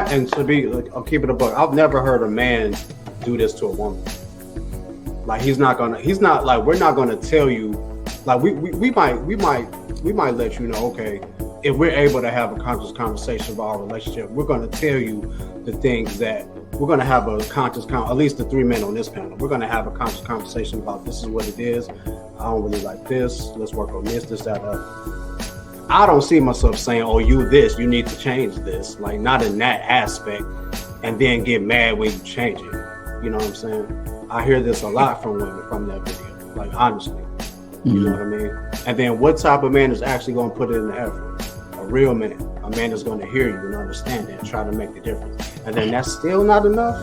and to be like, I'll keep it a buck. I've never heard a man do this to a woman. Like he's not like, we're not gonna tell you, like we might let you know, okay, if we're able to have a conscious conversation about our relationship, we're gonna tell you the things that we're gonna have a conscious at least the 3 men on this panel, we're gonna have a conscious conversation about this is what it is. I don't really like this. Let's work on this, that. I don't see myself saying, oh, you this, you need to change this. Like not in that aspect, and then get mad when you change it. You know what I'm saying? I hear this a lot from women from that video. Like honestly, you know what I mean? And then what type of man is actually going to put it in the effort? A real man. A man that's going to hear you and understand it and try to make the difference. And then that's still not enough.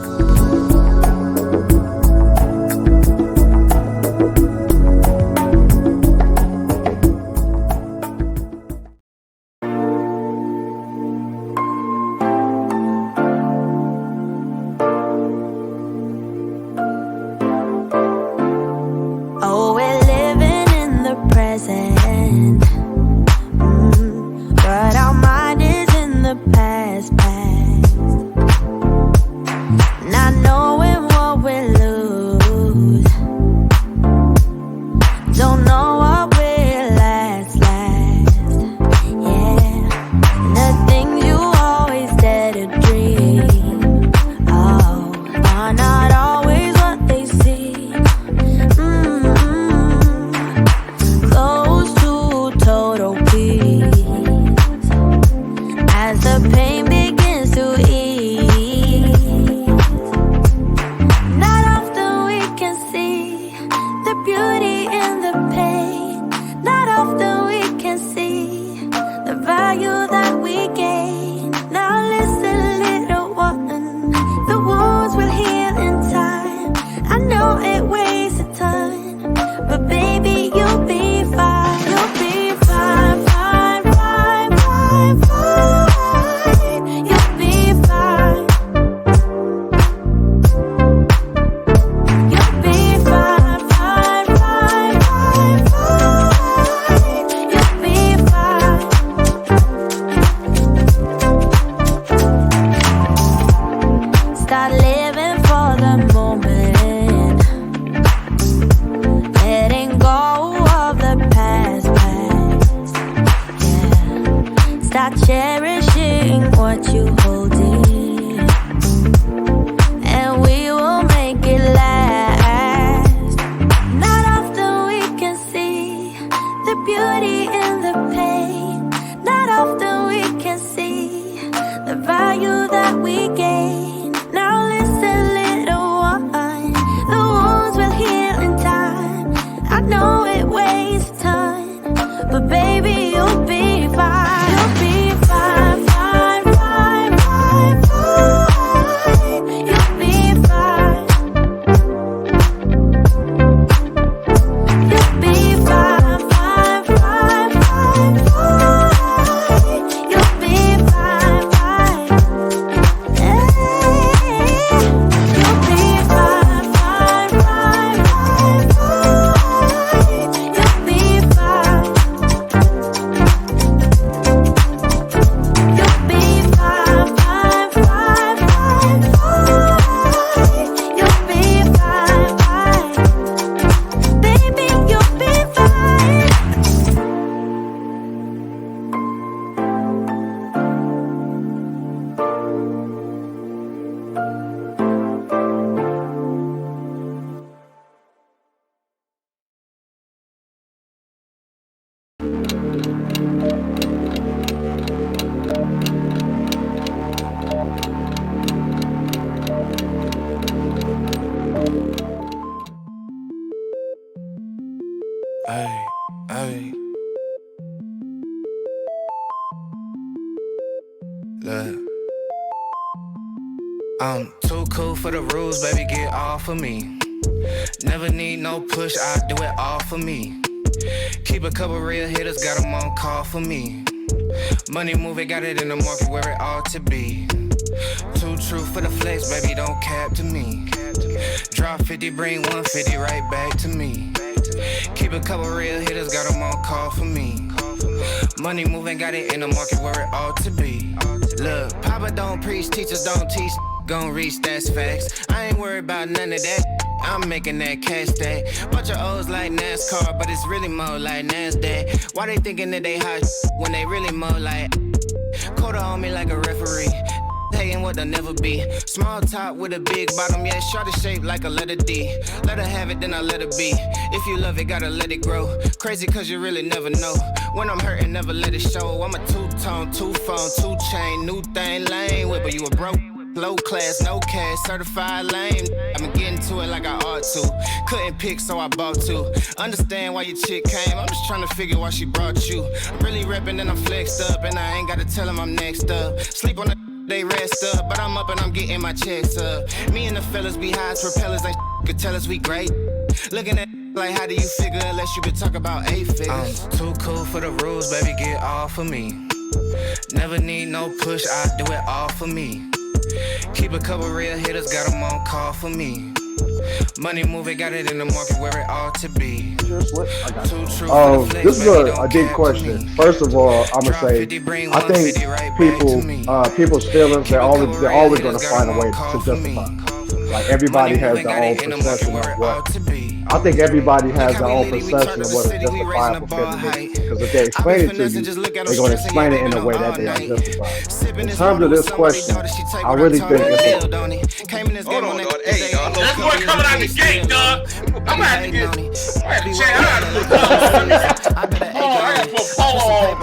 Ay, ay. Look. I'm too cool for the rules, baby, get off of me. Never need no push, I do it all for me. Keep a couple real hitters, got them on call for me. Money moving, got it in the market where it ought to be. Too true for the flex, baby, don't cap to me. Drop 50, bring 150 right back to me. Keep a couple real hitters, got them on call for me. Money moving, got it in the market where it ought to be. Look, Papa don't preach, teachers don't teach. Gon' reach, that's facts. I ain't worried about none of that. I'm making that cash stack. Bunch of O's like NASCAR, but it's really more like NASDAQ. Why they thinking that they hot when they really more like Quarter on me like a referee. Hating what they'll never be. Small top with a big bottom, yeah, shorty shaped like a letter D. Let her have it, then I let her be. If you love it, gotta let it grow. Crazy cause you really never know. When I'm hurting, never let it show. I'm a two-tone, two-phone, two-chain, new thing, lane whip, but you a broke. Low class, no cash, certified lame. I'ma get into it like I ought to. Couldn't pick, so I bought two. Understand why your chick came, I'm just trying to figure why she brought you. I'm really reppin' and I'm flexed up, and I ain't gotta tell him I'm next up. Sleep on the they rest up, but I'm up and I'm getting my checks up. Me and the fellas be high as propellers, ain't could tell us we great. Looking at like how do you figure unless you could talk about eight figures. I'm too cool for the rules, baby, get off of me. Never need no push, I do it all for me. Keep a couple real hitters, got them on call for me. Money moving, got it in the market where it ought to be. This is a deep question. First of all, I'm gonna say I think people's feelings they're always gonna find a way to justify. Like everybody has their own perception of what. I think everybody has their own perception of what a justifiable feeling is. Because if they explain it to you, they're going to explain it in a way that they are justified. In terms of this question, I really think it's hold on, dog. Hey, dog. That boy coming out the gate, dog. I'm gonna have to get. I gotta put polo on.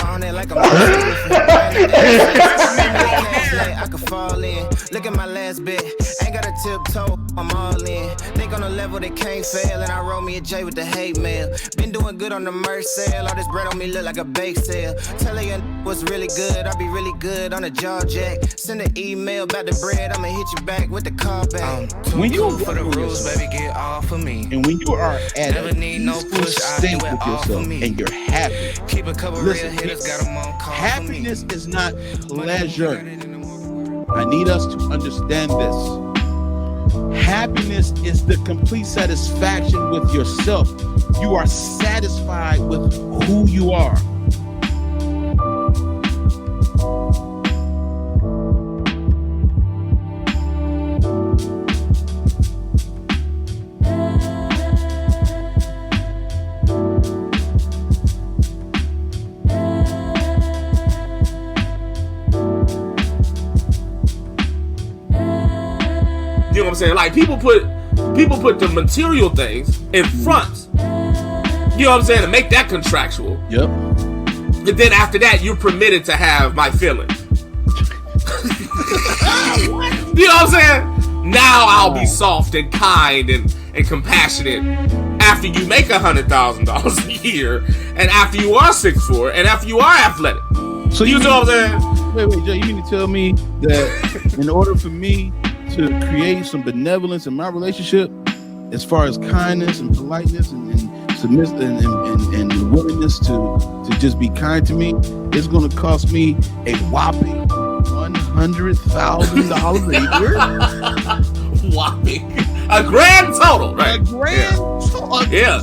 I could fall in. Look at my last bit. Ain't got a tiptoe. I'm all in. Think on a level that can't fail. And I roll me a J with the hate mail. Been doing good on the merch sale. All this bread on me look like a bake sale. Tell her you was really good. I'll be really good on a jaw jack. Send an email about the bread. I'ma hit you back with the call back. When you for the rules, baby, get off of me. And when you are at never a need no push, state with yourself and you're happy, keep a couple real hitters, got them on call. Happiness is not pleasure. I need us to understand this. Happiness is the complete satisfaction with yourself. You are satisfied with who you are. You know what I'm saying? Like people put the material things in front. You know what I'm saying? To make that contractual. Yep. And then after that, you're permitted to have my feelings. You know what I'm saying? Now I'll be soft and kind and compassionate after you make $100,000 a year, and after you are 6'4", and after you are athletic. So you know what I'm saying? Wait, Joe, you mean to tell me that in order for me to create some benevolence in my relationship, as far as kindness and politeness and submissive and willingness to just be kind to me, it's going to cost me a whopping $100,000 a year? Whopping. A grand total, right? A grand total. Yeah.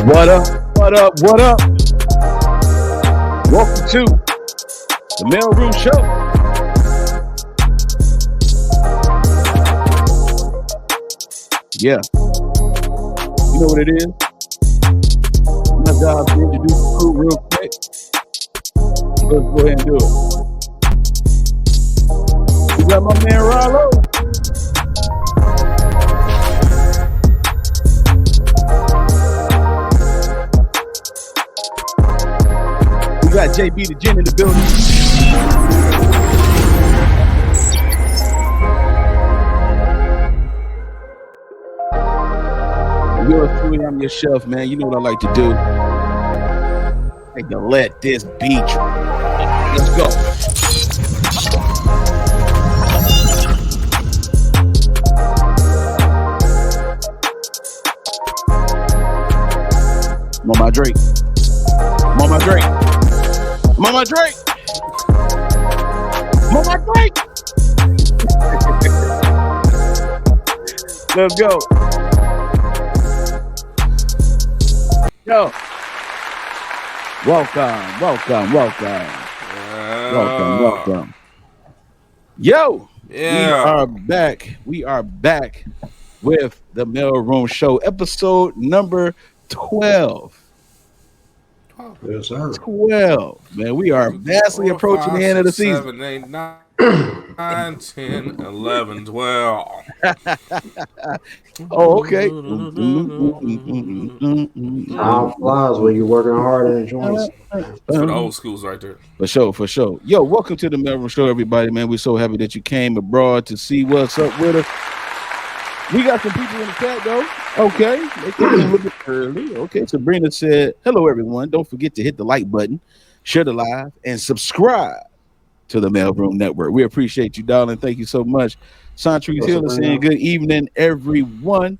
What up? What up? What up? Welcome to the Mailroom Show. Yeah. You know what it is? My job is to introduce the crew real quick. Let's go ahead and do it. We got my man Rollo. We got JB the Gin in the building. Yours truly, I'm your chef, man. You know what I like to do. I like to let this beat. Let's go. Mama Drake. Mama Drake. Mama Drake. Mama Drake. Let's go. Yo. Welcome. Yo. Yeah. We are back with the Mailroom Show, episode number 12. Yes, sir. 12. Man, we are vastly approaching the end of the season. 7, 8, 9, 10, 11, 12. Oh, okay. Time flies when you're working hard in the joints. For the old schools right there. For sure. Yo, welcome to the Mailroom Show, everybody, man. We're so happy that you came abroad to see what's up with us. We got some people in the chat, though. Okay. They came a little bit early. Okay. Sabrina said, hello, everyone. Don't forget to hit the like button, share the live, and subscribe to the Mailroom Network. We appreciate you, darling. Thank you so much. Santri's Hill is saying good evening, everyone.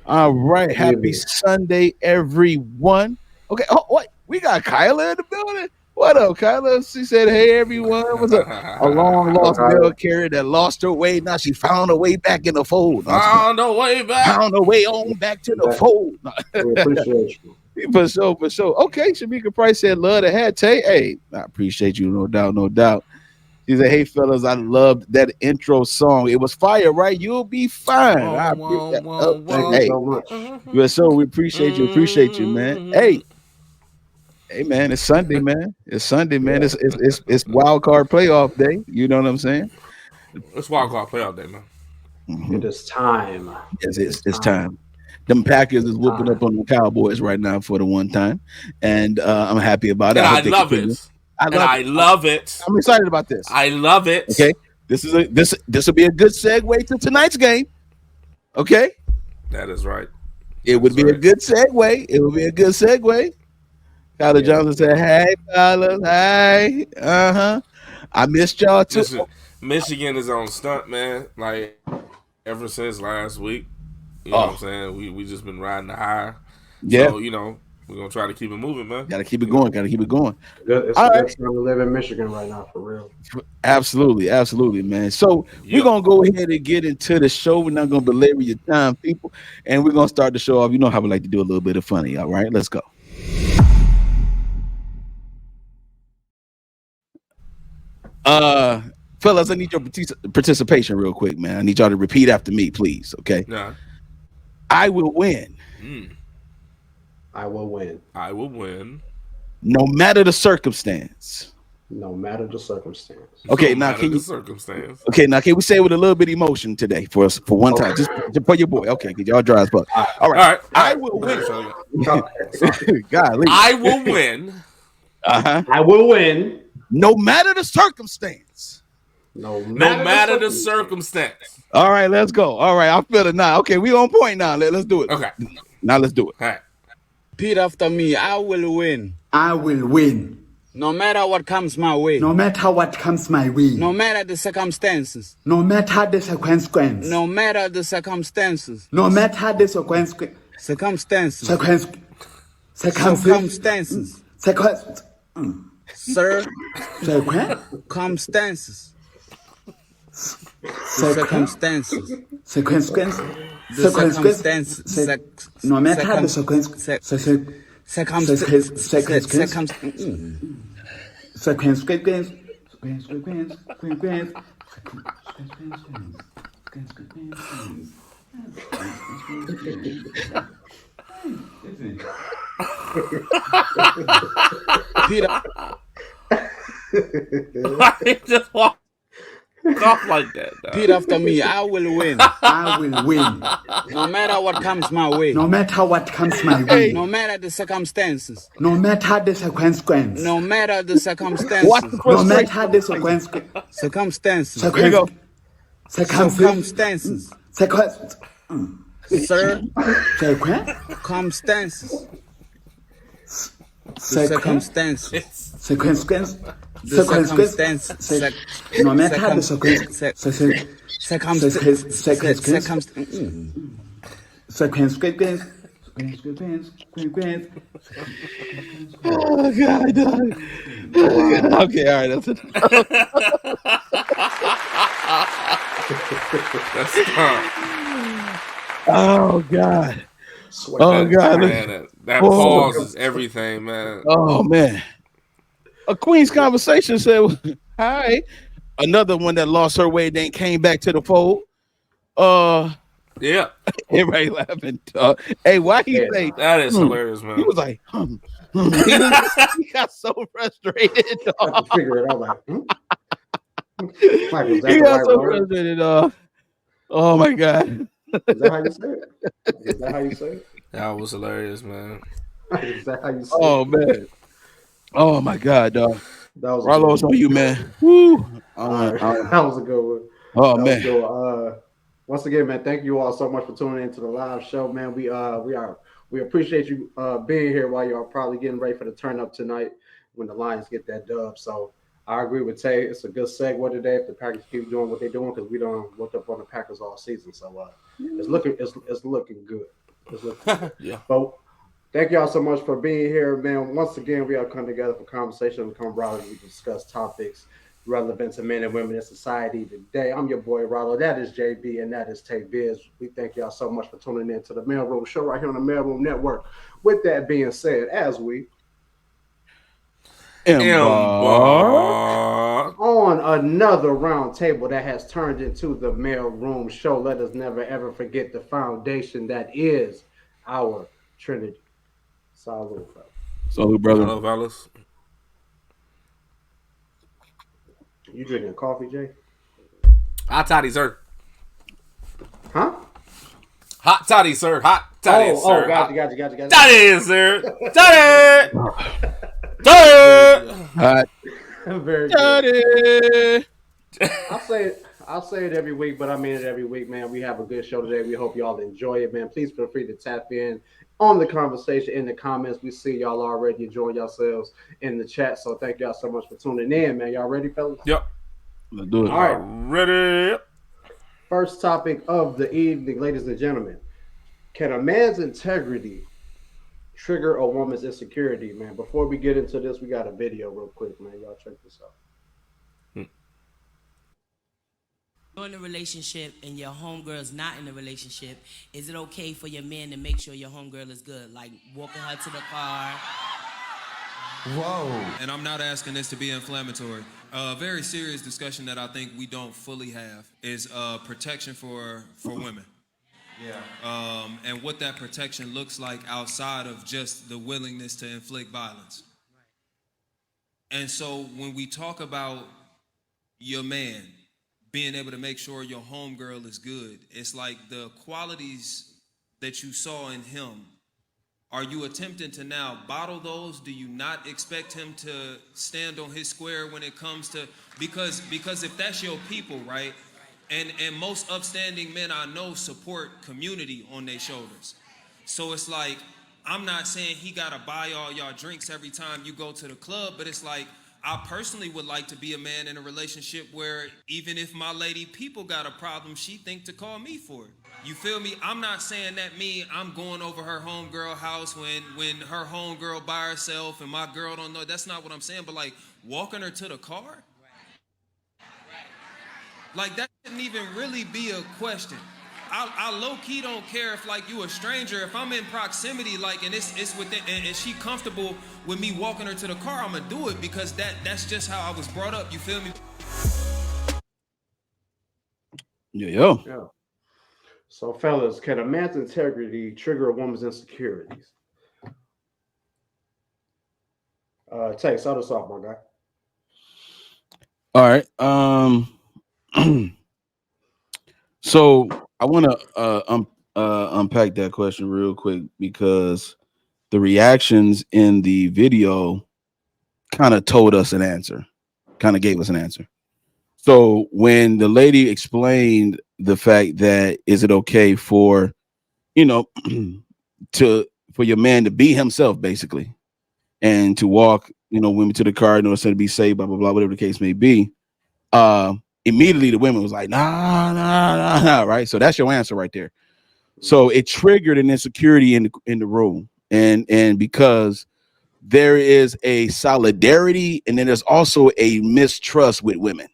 All right. Happy Sunday, everyone. Okay. Oh, wait. We got Kyla in the building. What up, Kyla? She said, hey, everyone. What's up? A long lost mail carrier that lost her way. Now she found her way back in the fold. Found her way on back to the fold. We appreciate you. For sure. Okay, Shamika Price said, love the hat, Tay. Hey, I appreciate you, no doubt. She said, hey, fellas, I loved that intro song. It was fire, right? You'll be fine. Thank you so much. So we appreciate you, man. Hey, man, it's Sunday, man. It's wild card playoff day. You know what I'm saying? It's wild card playoff day, man. Mm-hmm. It is time. Yes, it's time. Them Packers is whooping up on the Cowboys right now for the one time, and I'm happy about it. I love it. I love it. I'm excited about this. I love it. Okay, this will be a good segue to tonight's game. Okay, that is right. It would be a good segue. Kyla Johnson said, hey, fellas, hey. I missed y'all too. Listen, Michigan is on stunt, man. Like, ever since last week. You know what I'm saying? We just been riding the high. Yeah. So, we're going to try to keep it moving, man. Got to keep it going. It's a good time to live in Michigan right now, for real. Absolutely, man. So we're going to go ahead and get into the show. We're not going to belabor your time, people. And we're going to start the show off. You know how we like to do a little bit of funny, all right? Let's go. Fellas, I need your participation real quick, man. I need y'all to repeat after me, please. Okay. Yeah. I will win. I will win. I will win. No matter the circumstance. No matter the circumstance. Okay, no now can you circumstance. Okay, now can we say it with a little bit of emotion today for us for one time? Just for your boy. Okay, because y'all dry as fuck. All right. I will win. Golly. I will win. I will win. No matter the circumstance. No matter the circumstance. All right, let's go. All right, I feel it now. Okay, we on point now. Let's do it. Okay. Now let's do it. All right. Repeat after me. I will win. I will win. No matter what comes my way. No matter what comes my way. No matter the circumstances. No matter the circumstance. No matter the circumstances. No matter the circumstances. Circumstances. Circumstances. Circumstances. No matter the circumstances. Why you just walk off like that, dog? Repeat after me. I will win. I will win. No matter what comes my way. No matter what comes my way. No matter the circumstances. No matter the circumstance. No matter the circumstances. Watch the No frustration. matter the circumstance. Circumstances. Here you go. Circumstances. Circumstances. Sir. Circumstances. Circumstances. Circumstances. The circumstances. No matter the circumstances. Oh God, dog. Okay, all right, that's it. That's tough. Oh God. Oh God. Man, that pause is everything, man. Oh man. A Queen's Conversation said, "Hi." Another one that lost her way, then came back to the fold. Yeah, Everybody laughing. Hey, why he say that is hilarious, man. He was like, he got so frustrated. I figure it out like, Like, was that He the got right so word? frustrated. Oh my God. Is that how you say it? Is that how you say it? That was hilarious, man. Is that how you say Oh it? man. Oh my God, dog. That was a Rallo's good on you, man. Woo. one. That was a good one. Oh That was man. a good one. Once again, man, thank you all so much for tuning into the live show, man. We appreciate you being here while y'all probably getting ready for the turn up tonight when the Lions get that dub. So I agree with Tay. It's a good segue today if the Packers keep doing what they're doing because we don't look up on the Packers all season. So it's looking good. It's looking good. Yeah. But thank y'all so much for being here, man. Once again, we all come together for conversation and camaraderie. We discuss topics relevant to men and women in society today. I'm your boy Rollo. That is JB, and that is Tay Biz. We thank y'all so much for tuning in to the Mailroom Show right here on the Mailroom Network. With that being said, as we Embark on another round table that has turned into the Mailroom Show, let us never ever forget the foundation that is our Trinity. Salute, fellas. Salute, brother. Hello, fellas. You drinking coffee, Jay? Hot toddy, sir. Huh? Hot toddy, sir. Hot toddy, sir. Oh, gotcha. Toddy, sir. Toddy. Toddy. Hot Very good. toddy. I'll say it every week, but I mean it every week, man. We have a good show today. We hope y'all enjoy it, man. Please feel free to tap in on the conversation in the comments. We see y'all already enjoying yourselves in the chat. So thank y'all so much for tuning in, man. Y'all ready, fellas? Yep. Let's do it. All right. Ready. First topic of the evening, ladies and gentlemen. Can a man's integrity trigger a woman's insecurity, man? Before we get into this, we got a video real quick, man. Y'all check this out. You're in a relationship and your homegirl's not in a relationship, is it okay for your man to make sure your homegirl is good? Like walking her to the car? Whoa. And I'm not asking this to be inflammatory. A very serious discussion that I think we don't fully have is protection for women. Yeah. And what that protection looks like outside of just the willingness to inflict violence. And so when we talk about your man being able to make sure your homegirl is good, it's like the qualities that you saw in him. Are you attempting to now bottle those? Do you not expect him to stand on his square when it comes to, because if that's your people, right? And most upstanding men I know support community on their shoulders. So it's like, I'm not saying he gotta buy all y'all drinks every time you go to the club, but it's like, I personally would like to be a man in a relationship where even if my lady people got a problem, she think to call me for it. You feel me? I'm not saying that I'm going over her homegirl house when her homegirl by herself and my girl don't know. That's not what I'm saying. But like walking her to the car, like that shouldn't even really be a question. I low key don't care if like you a stranger. If I'm in proximity, like, and it's within, and she comfortable with me walking her to the car, I'm gonna do it because that's just how I was brought up. You feel me? Yeah. So, fellas, can a man's integrity trigger a woman's insecurities? Tay, start us off, my guy. All right. So I want to unpack that question real quick because the reactions in the video kind of told us an answer, kind of gave us an answer. So when the lady explained the fact that is it okay for, for your man to be himself basically and to walk, women to the car in order to be safe, blah, blah, blah, whatever the case may be. Immediately the women was like, nah, right? So that's your answer right there. So it triggered an insecurity in the room. And because there is a solidarity and then there's also a mistrust with women.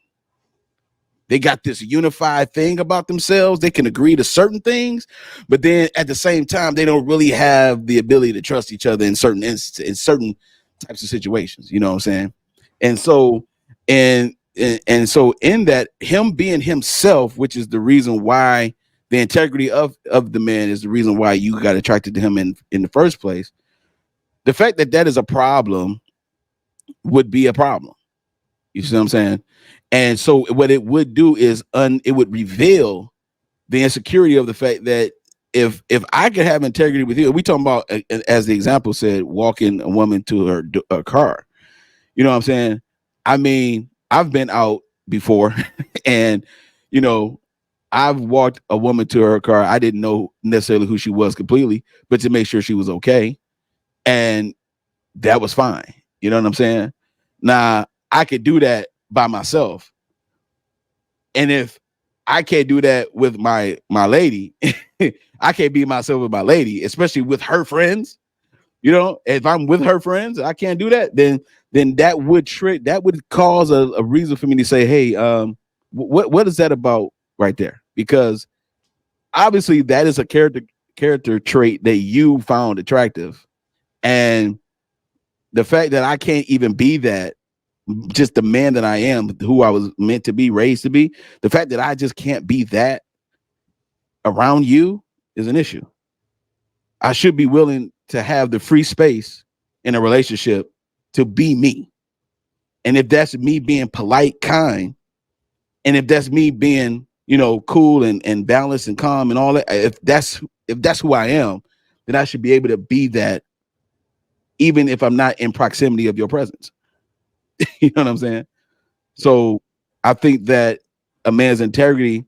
They got this unified thing about themselves. They can agree to certain things, but then at the same time, they don't really have the ability to trust each other in certain types of situations. You know what I'm saying? And so, and so in that, him being himself, which is the reason why the integrity of the man is the reason why you got attracted to him in the first place. The fact that is a problem would be a problem. You see what I'm saying? And so what it would do is it would reveal the insecurity of the fact that if I could have integrity with you, we talking about, as the example said, walking a woman to her car. You know what I'm saying? I mean, I've been out before and, I've walked a woman to her car. I didn't know necessarily who she was completely, but to make sure she was okay. And that was fine. You know what I'm saying? Now, I could do that by myself. And if I can't do that with my lady, I can't be myself with my lady, especially with her friends. If I'm with her friends, I can't do that, then that would cause a reason for me to say, hey, what is that about right there? Because obviously that is a character trait that you found attractive. And the fact that I can't even be that, just the man that I am, who I was meant to be, raised to be, the fact that I just can't be that around you is an issue. I should be willing to have the free space in a relationship to be me. And if that's me being polite, kind, and if that's me being, cool and balanced and calm and all that, if that's who I am, then I should be able to be that even if I'm not in proximity of your presence. You know what I'm saying? So I think that a man's integrity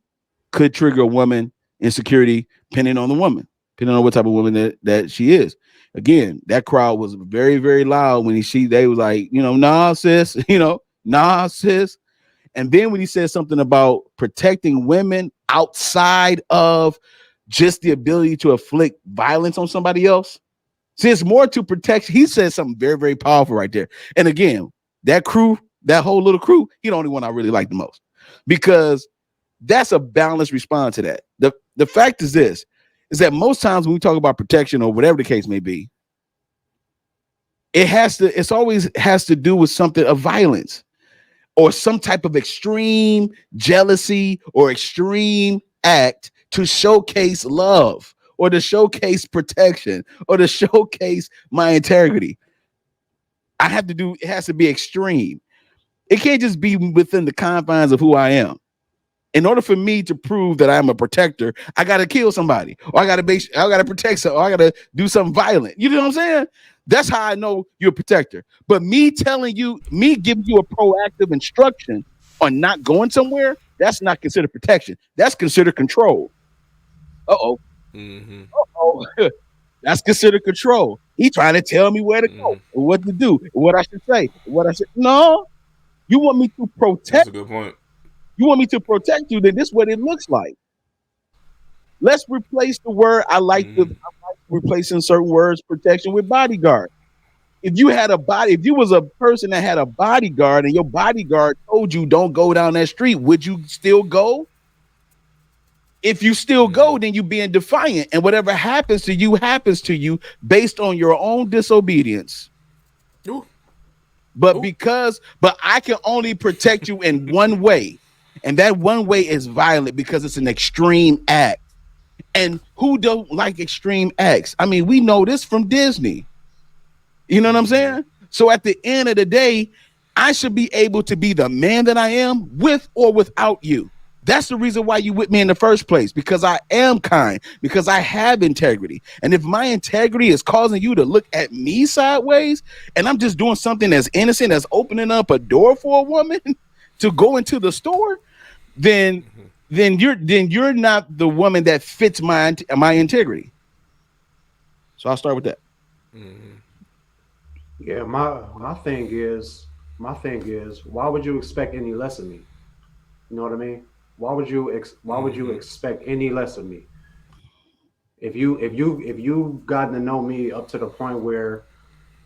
could trigger a woman insecurity depending on the woman, depending on what type of woman that she is. Again, that crowd was very, very loud when they was like, nah, sis, nah, sis. And then when he said something about protecting women outside of just the ability to inflict violence on somebody else, see, it's more to protect. He said something very, very powerful right there. And again, that crew, that whole little crew, he the only one I really like the most, because that's a balanced response to that. The fact is this, is that most times when we talk about protection or whatever the case may be, it's always has to do with something of violence or some type of extreme jealousy or extreme act to showcase love or to showcase protection or to showcase my integrity. It has to be extreme. It can't just be within the confines of who I am. In order for me to prove that I'm a protector, I got to kill somebody, or I got to protect something, or I got to do something violent. You know what I'm saying? That's how I know you're a protector. But me giving you a proactive instruction on not going somewhere, that's not considered protection. That's considered control. Uh-oh. Mm-hmm. Uh-oh. That's considered control. He trying to tell me where to go, or what to do, or what I should say, No, you want me to protect. That's a good point. You want me to protect you, then this is what it looks like. Let's replace the word. I like replacing certain words, protection, with bodyguard. If you was a person that had a bodyguard and your bodyguard told you don't go down that street, would you still go? If you still go, then you being defiant, and whatever happens to you based on your own disobedience. Ooh. But I can only protect you in one way, and that one way is violent because it's an extreme act. And who don't like extreme acts? I mean, we know this from Disney. You know what I'm saying? So at the end of the day, I should be able to be the man that I am with or without you. That's the reason why you with me in the first place, because I am kind, because I have integrity. And if my integrity is causing you to look at me sideways, and I'm just doing something that's innocent, that's opening up a door for a woman to go into the store, then you're not the woman that fits my integrity. So I'll start with that. Yeah, my thing is, why would you expect any less of me? You know what I mean? Why would you expect any less of me? If you've gotten to know me up to the point where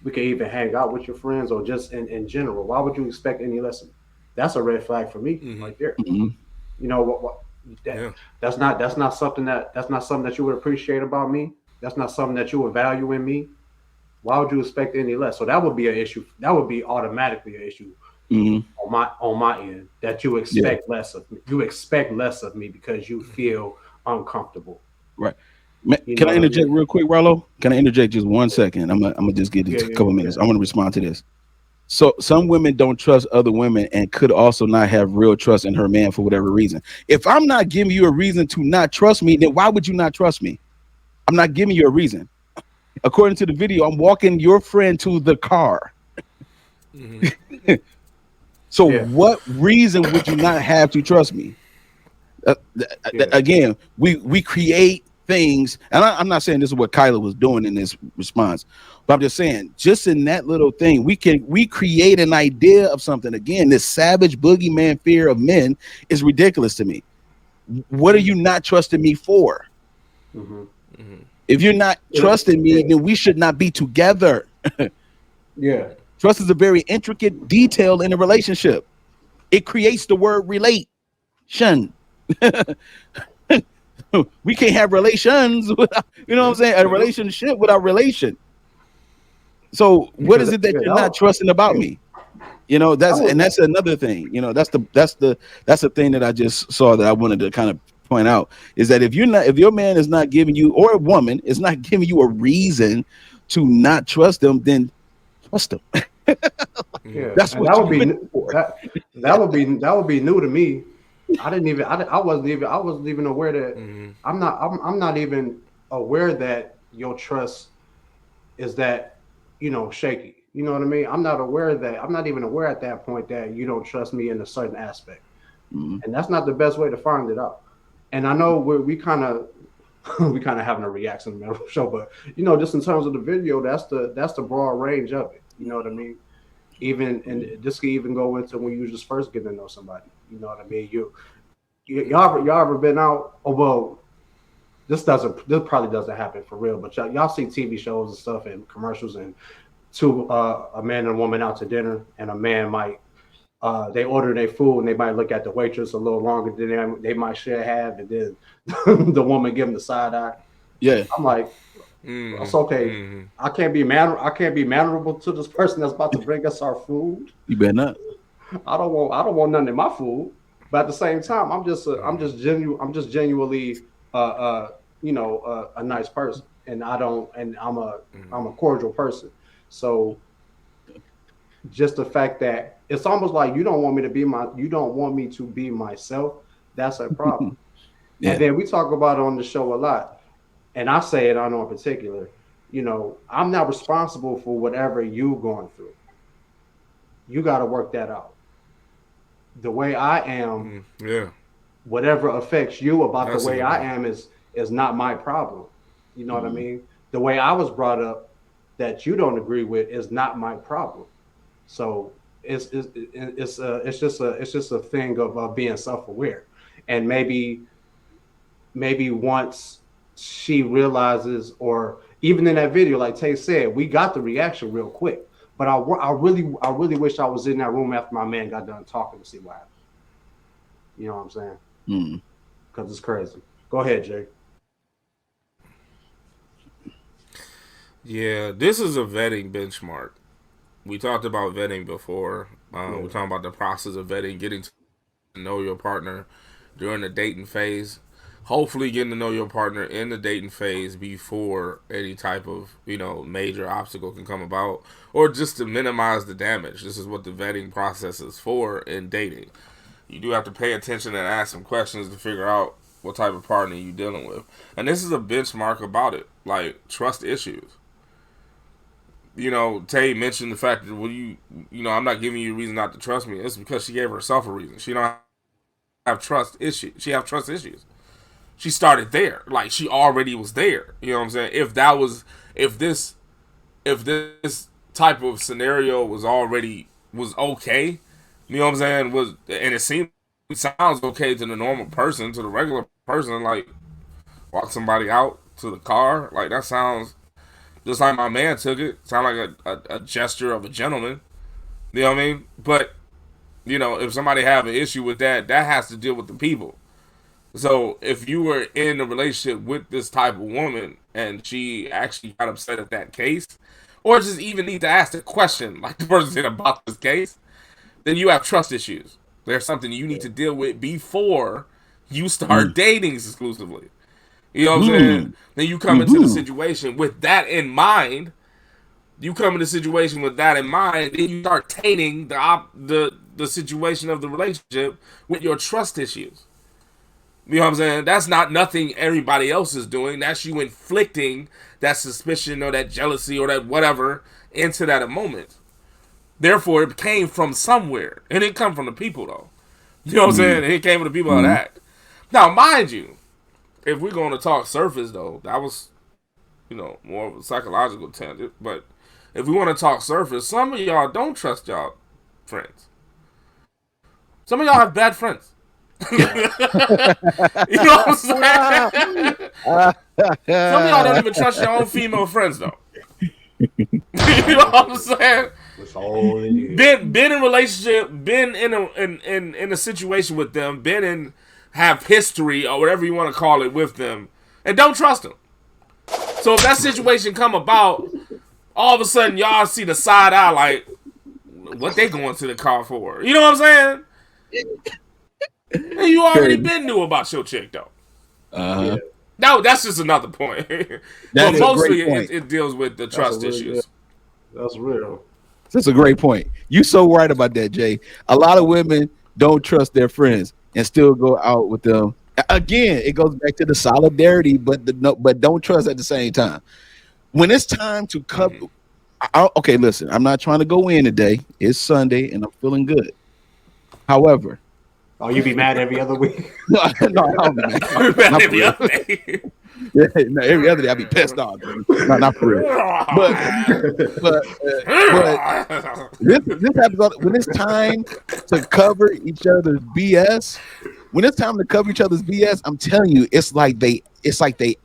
we can even hang out with your friends or just in general, why would you expect any less of me? That's a red flag for me right there. You know that's not something that you would appreciate about me. That's not something that you would value in me. Why would you expect any less? So that would be an issue. That would be automatically an issue on my end, that you expect less of me. You expect less of me because you feel uncomfortable. Right. Can I interject real quick, Rollo? Can I interject just 1 second? I'm gonna just get a couple minutes. I want to respond to this. So some women don't trust other women and could also not have real trust in her man for whatever reason. If I'm not giving you a reason to not trust me, then why would you not trust me? I'm not giving you a reason. According to the video, I'm walking your friend to the car. So what reason would you not have to trust me? Again, we create things, and I'm not saying this is what Kyla was doing in this response, but I'm just saying, just in that little thing, we create an idea of something. Again, this savage boogeyman fear of men is ridiculous to me. What are you not trusting me for? If you're not trusting me, then we should not be together. Trust is a very intricate detail in a relationship. It creates the word relation. We can't have relations without, you know what I'm saying? A relationship without relation. So what is it that you're not trusting about me? You know, that's another thing. You know, that's the thing that I just saw that I wanted to kind of point out, is that if your man is not giving you, or a woman is not giving you a reason to not trust them, then trust them. That's what that would be new to me. I wasn't even aware that I'm not even aware that your trust is that, shaky. You know what I mean? I'm not even aware at that point that you don't trust me in a certain aspect. And that's not the best way to find it out. And I know we kind of having a reaction in the MALEROOM show, but just in terms of the video, that's the broad range of it. You know what I mean? And this could even go into when you just first get to know somebody. You know what I mean? Y'all ever been out? Oh well, this probably doesn't happen for real, but y'all see TV shows and stuff and commercials, and a man and a woman out to dinner, and a man might they order their food and they might look at the waitress a little longer than they might should have, and then the woman give them the side eye. Yeah, I'm like, it's okay. I can't be mannerable to this person that's about to bring us our food. You better not. I don't want nothing in my food. But at the same time, I'm just genuinely a nice person, and I'm a cordial person. So just the fact that it's almost like you don't want me to be myself, that's a problem. And then we talk about it on the show a lot, and I say it, I know in particular, I'm not responsible for whatever you going through. You got to work that out. The way I am, whatever affects you about the way I am is not my problem. You know what I mean? The way I was brought up that you don't agree with is not my problem. So it's just a thing of being self-aware, and maybe once she realizes, or even in that video, like Tay said, we got the reaction real quick. But I really wish I was in that room after my man got done talking to see what happened. You know what I'm saying? Because it's crazy. Go ahead, Jay. Yeah, this is a vetting benchmark. We talked about vetting before. We're talking about the process of vetting, getting to know your partner during the dating phase. Hopefully getting to know your partner in the dating phase before any type of, major obstacle can come about, or just to minimize the damage. This is what the vetting process is for in dating. You do have to pay attention and ask some questions to figure out what type of partner you're dealing with. And this is a benchmark about it, like trust issues. Tay mentioned the fact that, I'm not giving you a reason not to trust me. It's because she gave herself a reason. She don't have trust issues. She have trust issues. She started there. Like, she already was there. You know what I'm saying? If this type of scenario was okay, you know what I'm saying? And it sounds okay to the normal person, to the regular person, like walk somebody out to the car. Like, that sounds just like my man took it. Sound like a gesture of a gentleman. You know what I mean? But, if somebody have an issue with that, that has to deal with the people. So if you were in a relationship with this type of woman and she actually got upset at that case, or just even need to ask the question like the person did about this case, then you have trust issues. There's something you need to deal with before you start dating exclusively. You know what I'm saying? Then you come into the situation with that in mind. Then you start tainting the situation of the relationship with your trust issues. You know what I'm saying? That's not nothing everybody else is doing. That's you inflicting that suspicion or that jealousy or that whatever into that moment. Therefore, it came from somewhere. It didn't come from the people, though. You know what I'm saying? It came from the people of that. Now, mind you, if we're going to talk surface, though, that was, more of a psychological tangent. But if we want to talk surface, some of y'all don't trust y'all friends. Some of y'all have bad friends. You know what I'm saying? Some of y'all don't even trust your own female friends, though. You know what I'm saying? Been in a relationship, been in a situation with them, have history or whatever you want to call it with them, and don't trust them. So if that situation come about, all of a sudden y'all see the side eye like, what they going to the car for? You know what I'm saying? And you already been knew about your chick, though. Uh-huh. No, that's just another point. But mostly it deals with the trust issues. That's real. That's a great point. You're so right about that, Jay. A lot of women don't trust their friends and still go out with them. Again, it goes back to the solidarity, but don't trust at the same time. When it's time to cut, okay, listen, I'm not trying to go in today. It's Sunday and I'm feeling good. However, you be mad every other week? No, I don't be mad. Every other day. No, every other day I be pissed off. No, not for real. But this happens when it's time to cover each other's BS. When it's time to cover each other's BS, I'm telling you, it's like they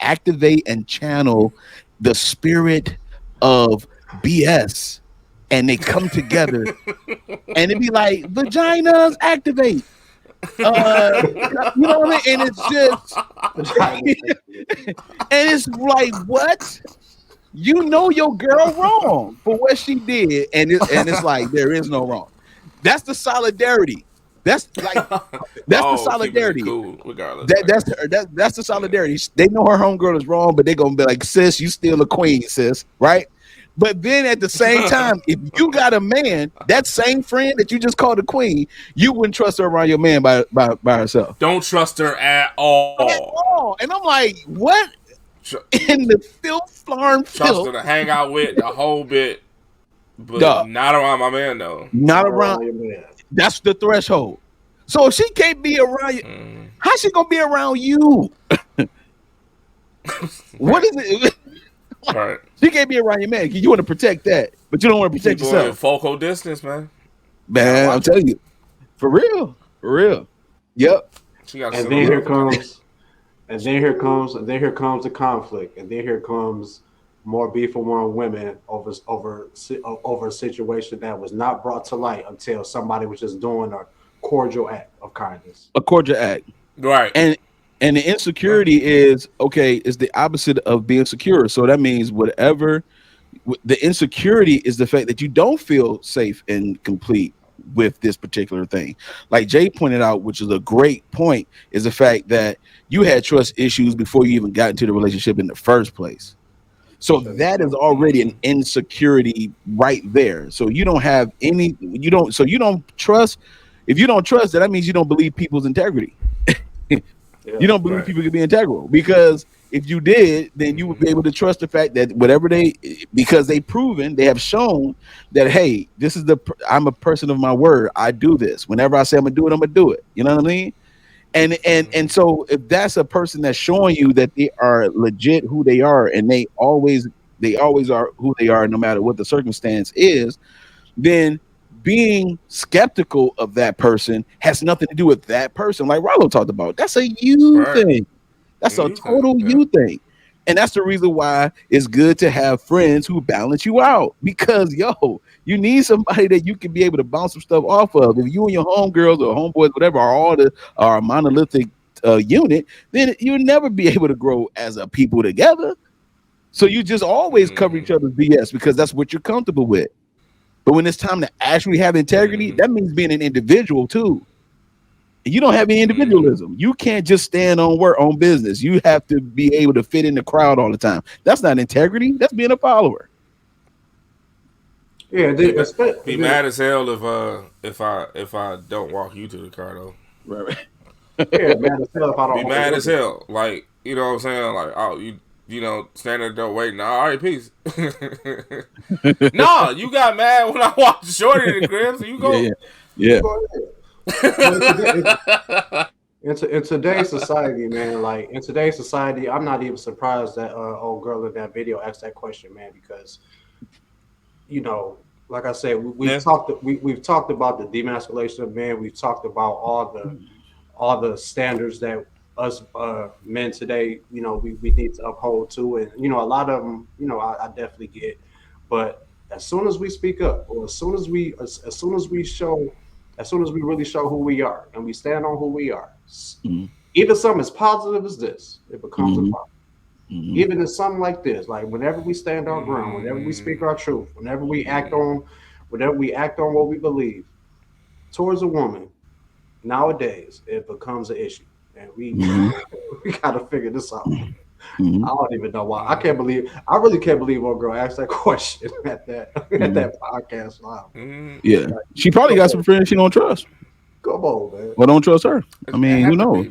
activate and channel the spirit of BS, and they come together, and it be like vaginas activate. You know what I mean? And it's just, and it's like, what? You know your girl wrong for what she did, and it's like there is no wrong. That's the solidarity. That's the solidarity. Cool, regardless. That's the solidarity. They know her homegirl is wrong, but they gonna be like, sis, you still a queen, sis, right? But then at the same time, if you got a man, that same friend that you just called a queen, you wouldn't trust her around your man by herself. Don't trust her at all. And I'm like, what in the farm trust her to hang out with the whole bit, but not around my man though. Not around your man. That's the threshold. So if she can't be around you, how's she gonna be around you? What is it? Right. She can't be around your man. You want to protect that, but you don't want to protect yourself. Focal distance, man. Man, I'm telling you, for real. Yep. And then here comes the conflict, and then here comes more beef among women over a situation that was not brought to light until somebody was just doing a cordial act of kindness. A cordial act, right? And And the insecurity is the opposite of being secure. So that means the insecurity is the fact that you don't feel safe and complete with this particular thing. Like Jay pointed out, which is a great point, is the fact that you had trust issues before you even got into the relationship in the first place. So that is already an insecurity right there. So you don't have any, you don't trust. If you don't trust, that means you don't believe people's integrity. You don't believe people can be integral, because if you did, then you would be able to trust the fact that because they have shown that, hey, I'm a person of my word. I do this. Whenever I say I'm gonna do it, I'm gonna do it. You know what I mean? And so if that's a person that's showing you that they are legit who they are, and they always are who they are, no matter what the circumstance is, then being skeptical of that person has nothing to do with that person. Like Rollo talked about, that's a you thing. That's a total you thing. And that's the reason why it's good to have friends who balance you out, because you need somebody that you can be able to bounce some stuff off of. If you and your homegirls or homeboys, whatever, are a monolithic unit, then you'll never be able to grow as a people together. So you just always cover each other's BS because that's what you're comfortable with. But when it's time to actually have integrity, that means being an individual too. You don't have any individualism. You can't just stand on business. You have to be able to fit in the crowd all the time. That's not integrity. That's being a follower. Yeah, be mad as hell if I don't walk you to the car though. Right. Yeah, mad as hell if I don't. Be mad as hell. Like, you know what I'm saying? Like, oh, you know, standing at the door waiting. All right, peace. No, you got mad when I walked shorty to the crib, so you go. Yeah. In today's society, man, like in today's society, I'm not even surprised that old girl in that video asked that question, man, because you know, like I said, we've talked about the demasculation of men. We've talked about all the standards that us men today, you know, we need to uphold to, and you know, a lot of them, you know, I definitely get, but as soon as we speak up, or as soon as we really show who we are and we stand on who we are, even something as positive as this, it becomes a problem. Even in something like this, like whenever we stand our ground, whenever we speak our truth, whenever we act on what we believe towards a woman, nowadays it becomes an issue, and we gotta figure this out. I don't even know why. I really can't believe one girl asked that question at that podcast live. Yeah, she probably got some friends she don't trust. Come on, man. Well, don't trust her. I mean, who knows?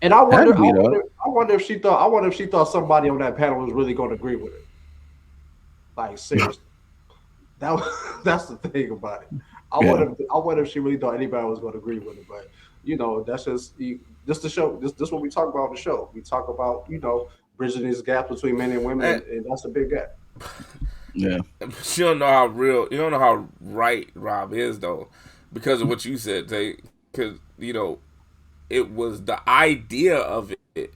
And I wonder if she thought somebody on that panel was really going to agree with her. Like, seriously, that's the thing about it. I wonder if she really thought anybody was going to agree with her. But you know, that's just the show. This what we talk about on the show. We talk about, you know, bridging these gaps between men and women, and that's a big gap. Yeah, you don't know how real. You don't know how right Rob is though, because of what you said, Tate. Because, you know, it was the idea of it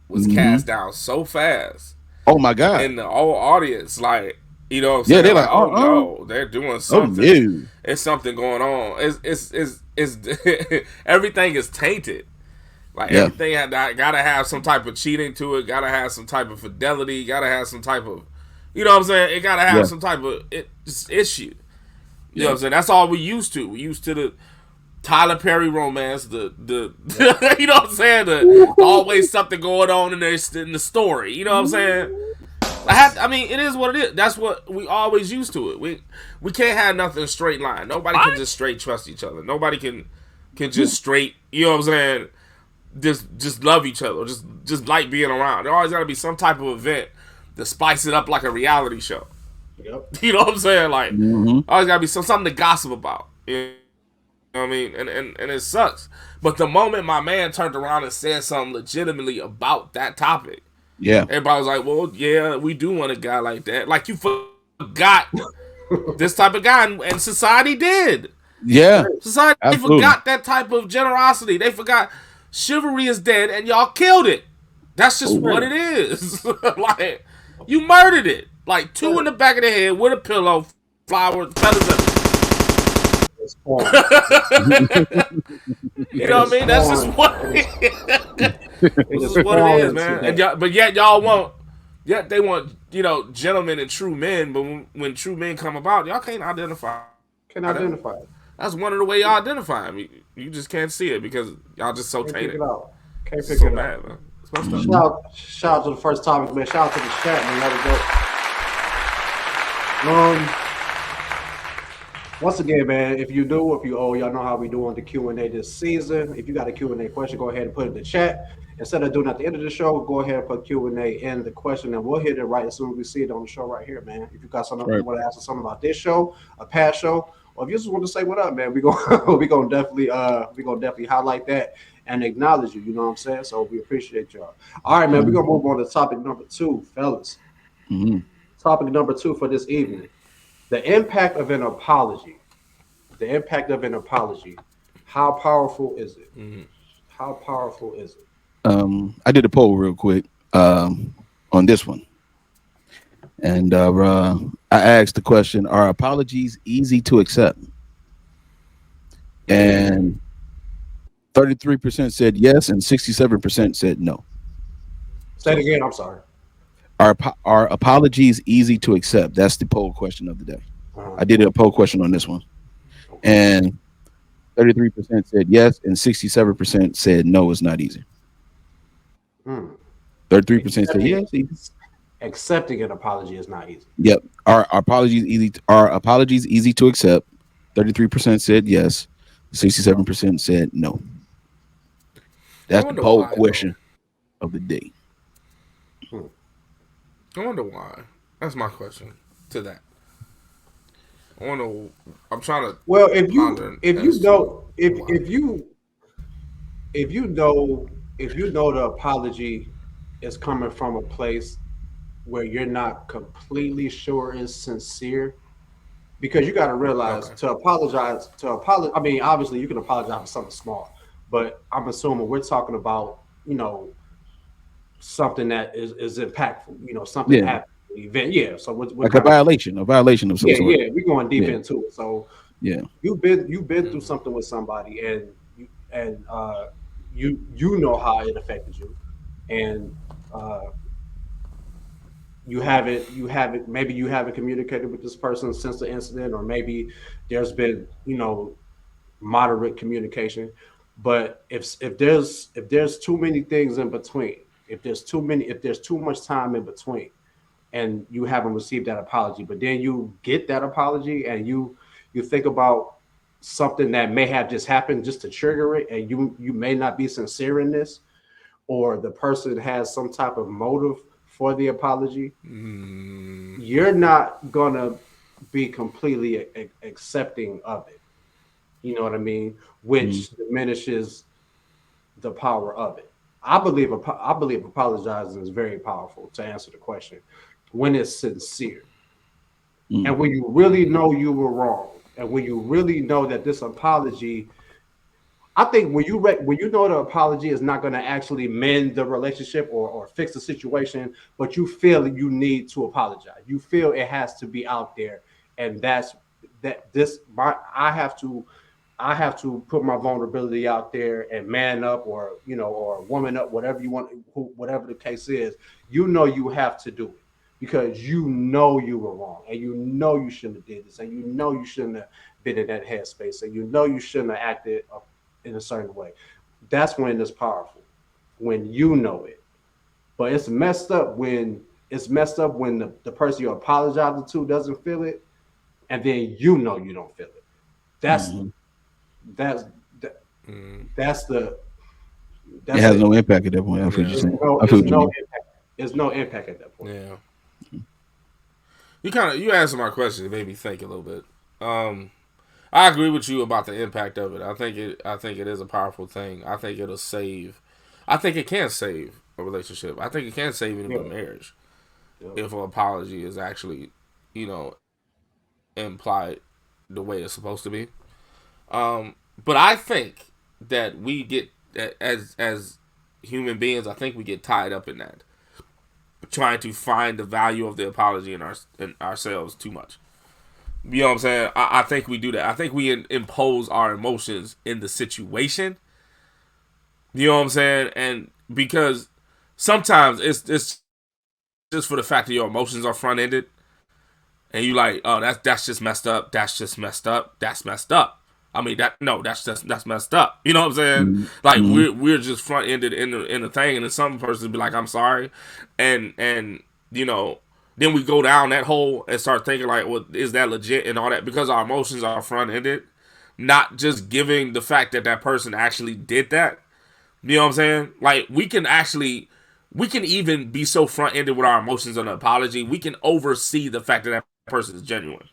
was cast down so fast. Oh my God! And the whole audience, like, you know what I'm saying? They're like, oh no, they're doing something. Oh, no. It's something going on. It's everything is tainted. Like, everything gotta have some type of cheating to it. Gotta have some type of fidelity. Gotta have some type of, you know what I'm saying? It gotta have some type of issue. You know what I'm saying? That's all we used to. We used to the Tyler Perry romance, the you know what I'm saying? The always something going on in the story. You know what I'm saying? I mean, it is what it is. That's what we always used to it. We can't have nothing straight line. Nobody can just straight trust each other. Nobody can just straight, you know what I'm saying? Just love each other. Just like being around. There always got to be some type of event to spice it up like a reality show. Yep. You know what I'm saying? Like, always got to be something to gossip about. You know what I mean? And it sucks. But the moment my man turned around and said something legitimately about that topic, everybody was like, well, yeah, we do want a guy like that. Like, you forgot this type of guy, and society did. Yeah. Society forgot that type of generosity. They forgot chivalry is dead, and y'all killed it. That's just what it is. Like, you murdered it. Like, 2 in the back of the head with a pillow, flowers, feathers. It's porn. You know what I mean? That's just what this is what it is, man. And but yet y'all want, yet they want, gentlemen and true men. But when true men come about, y'all can't identify. Can identify it. That's one of the way y'all identify them. You just can't see it because y'all just so tainted. Can't pick it out. Man. Shout out to the first topic, man. Shout out to the chat, man. Let it go. Once again, man, if you owe, y'all know how we do on the Q&A this season. If you got a Q&A question, go ahead and put it in the chat. Instead of doing it at the end of the show, go ahead and put Q&A in the question, and we'll hit it right as soon as we see it on the show right here, man. If you got something you want to ask us something about this show, a past show, or if you just want to say what up, man, we gonna definitely highlight that and acknowledge you. You know what I'm saying? So we appreciate y'all. All right, man, we're gonna move on to topic number 2, fellas. Topic number 2 for this evening. The impact of an apology. How powerful is it? How powerful is it? I did a poll real quick on this one. And I asked the question, are apologies easy to accept? And 33% said yes, and 67% said no. Say it again, I'm sorry. Are apologies easy to accept? That's the poll question of the day. I did a poll question on this one. And 33% said yes, and 67% said no, it's not easy. 33% said yes. Accepting an apology is not easy. Yep. Are apologies easy to accept? 33% said yes. 67% said no. That's the poll question of the day. I wonder why. That's my question to that. I wonder. I'm trying to. Well, if you know the apology is coming from a place where you're not completely sure is sincere, because you got to realize to apologize. I mean, obviously you can apologize for something small, but I'm assuming we're talking about something that is impactful. Something happened. Event, so we're like a violation of some sort. Yeah, we're going deep into it. So you've been through something with somebody, and you know how it affected you, and you haven't maybe you haven't communicated with this person since the incident, or maybe there's been moderate communication, but if there's too many things in between, if there's too much time in between, and you haven't received that apology, but then you get that apology and you think about something that may have just happened just to trigger it, and you may not be sincere in this, or the person has some type of motive for the apology, you're not gonna be completely accepting of it. You know what I mean? Which diminishes the power of it. I believe apologizing is very powerful, to answer the question, when it's sincere. And when you really know you were wrong, and when you really know that this apology, I think when you know the apology is not going to actually mend the relationship or fix the situation, but you feel you need to apologize, you feel it has to be out there, and I have to put my vulnerability out there and man up, or woman up, whatever you want, whatever the case is. You have to do it because you know you were wrong, and you shouldn't have did this, and you shouldn't have been in that headspace, and you shouldn't have acted in a certain way. That's when it's powerful, when you know it. But it's messed up when the person you're apologizing to doesn't feel it, and then you don't feel it. It has no impact at that point. That's what you're saying. There's no impact at that point. Yeah. You answered my question. It made me think a little bit. I agree with you about the impact of it. I think it is a powerful thing. I think it'll save. I think it can save a relationship. I think it can save even a marriage if an apology is actually, implied the way it's supposed to be. But I think that we get, as human beings, I think we get tied up in that, trying to find the value of the apology in ourselves too much. You know what I'm saying? I think we do that. I think we impose our emotions in the situation. You know what I'm saying? And because sometimes it's just for the fact that your emotions are front ended, and you like, oh, that's just messed up. That's just messed up. That's messed up. I mean, that's messed up. You know what I'm saying? Mm-hmm. Like we're just front ended in the thing, and then some person be like, I'm sorry, and you know, then we go down that hole and start thinking like, well, is that legit and all that, because our emotions are front ended, not just giving the fact that that person actually did that. You know what I'm saying? Like we can even be so front ended with our emotions on an apology, we can oversee the fact that that person is genuine.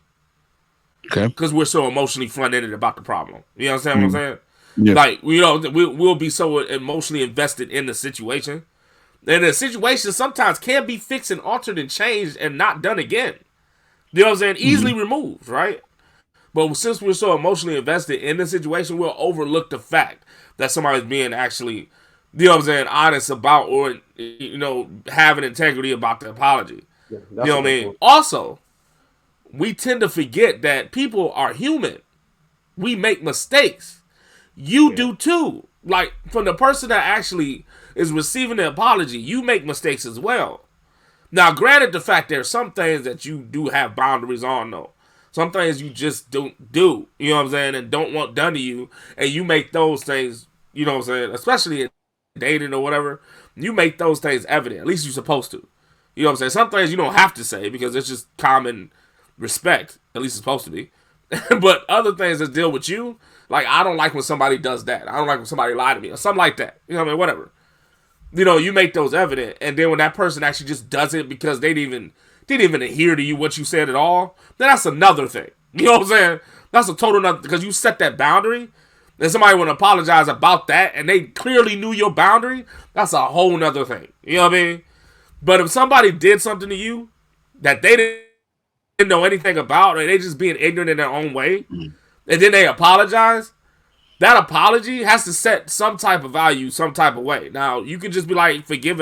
Okay. Because we're so emotionally front-ended about the problem. You understand what I'm saying? Yeah. Like, you know, we'll be so emotionally invested in the situation. And the situation sometimes can be fixed and altered and changed and not done again. You know what I'm saying? Easily removed, right? But since we're so emotionally invested in the situation, we'll overlook the fact that somebody's being actually, you know what I'm saying, honest about, or, you know, having integrity about the apology. Yeah, you know what I mean? Point. Also, we tend to forget that people are human. We make mistakes. You do too. Like, from the person that actually is receiving the apology, you make mistakes as well. Now, granted, the fact there's some things that you do have boundaries on, though. Some things you just don't do, you know what I'm saying, and don't want done to you, and you make those things, you know what I'm saying, especially in dating or whatever, you make those things evident. At least you're supposed to. You know what I'm saying? Some things you don't have to say because it's just common respect, at least it's supposed to be. But other things that deal with you, like, I don't like when somebody does that. I don't like when somebody lied to me or something like that. You know what I mean? Whatever. You know, you make those evident, and then when that person actually just does it because they didn't even adhere to you what you said at all, then that's another thing. You know what I'm saying? That's a total another, because you set that boundary, and somebody would apologize about that, and they clearly knew your boundary. That's a whole nother thing. You know what I mean? But if somebody did something to you that they didn't know anything about, or they just being ignorant in their own way, and then they apologize, that apology has to set some type of value, some type of way. Now, you can just be like, forgive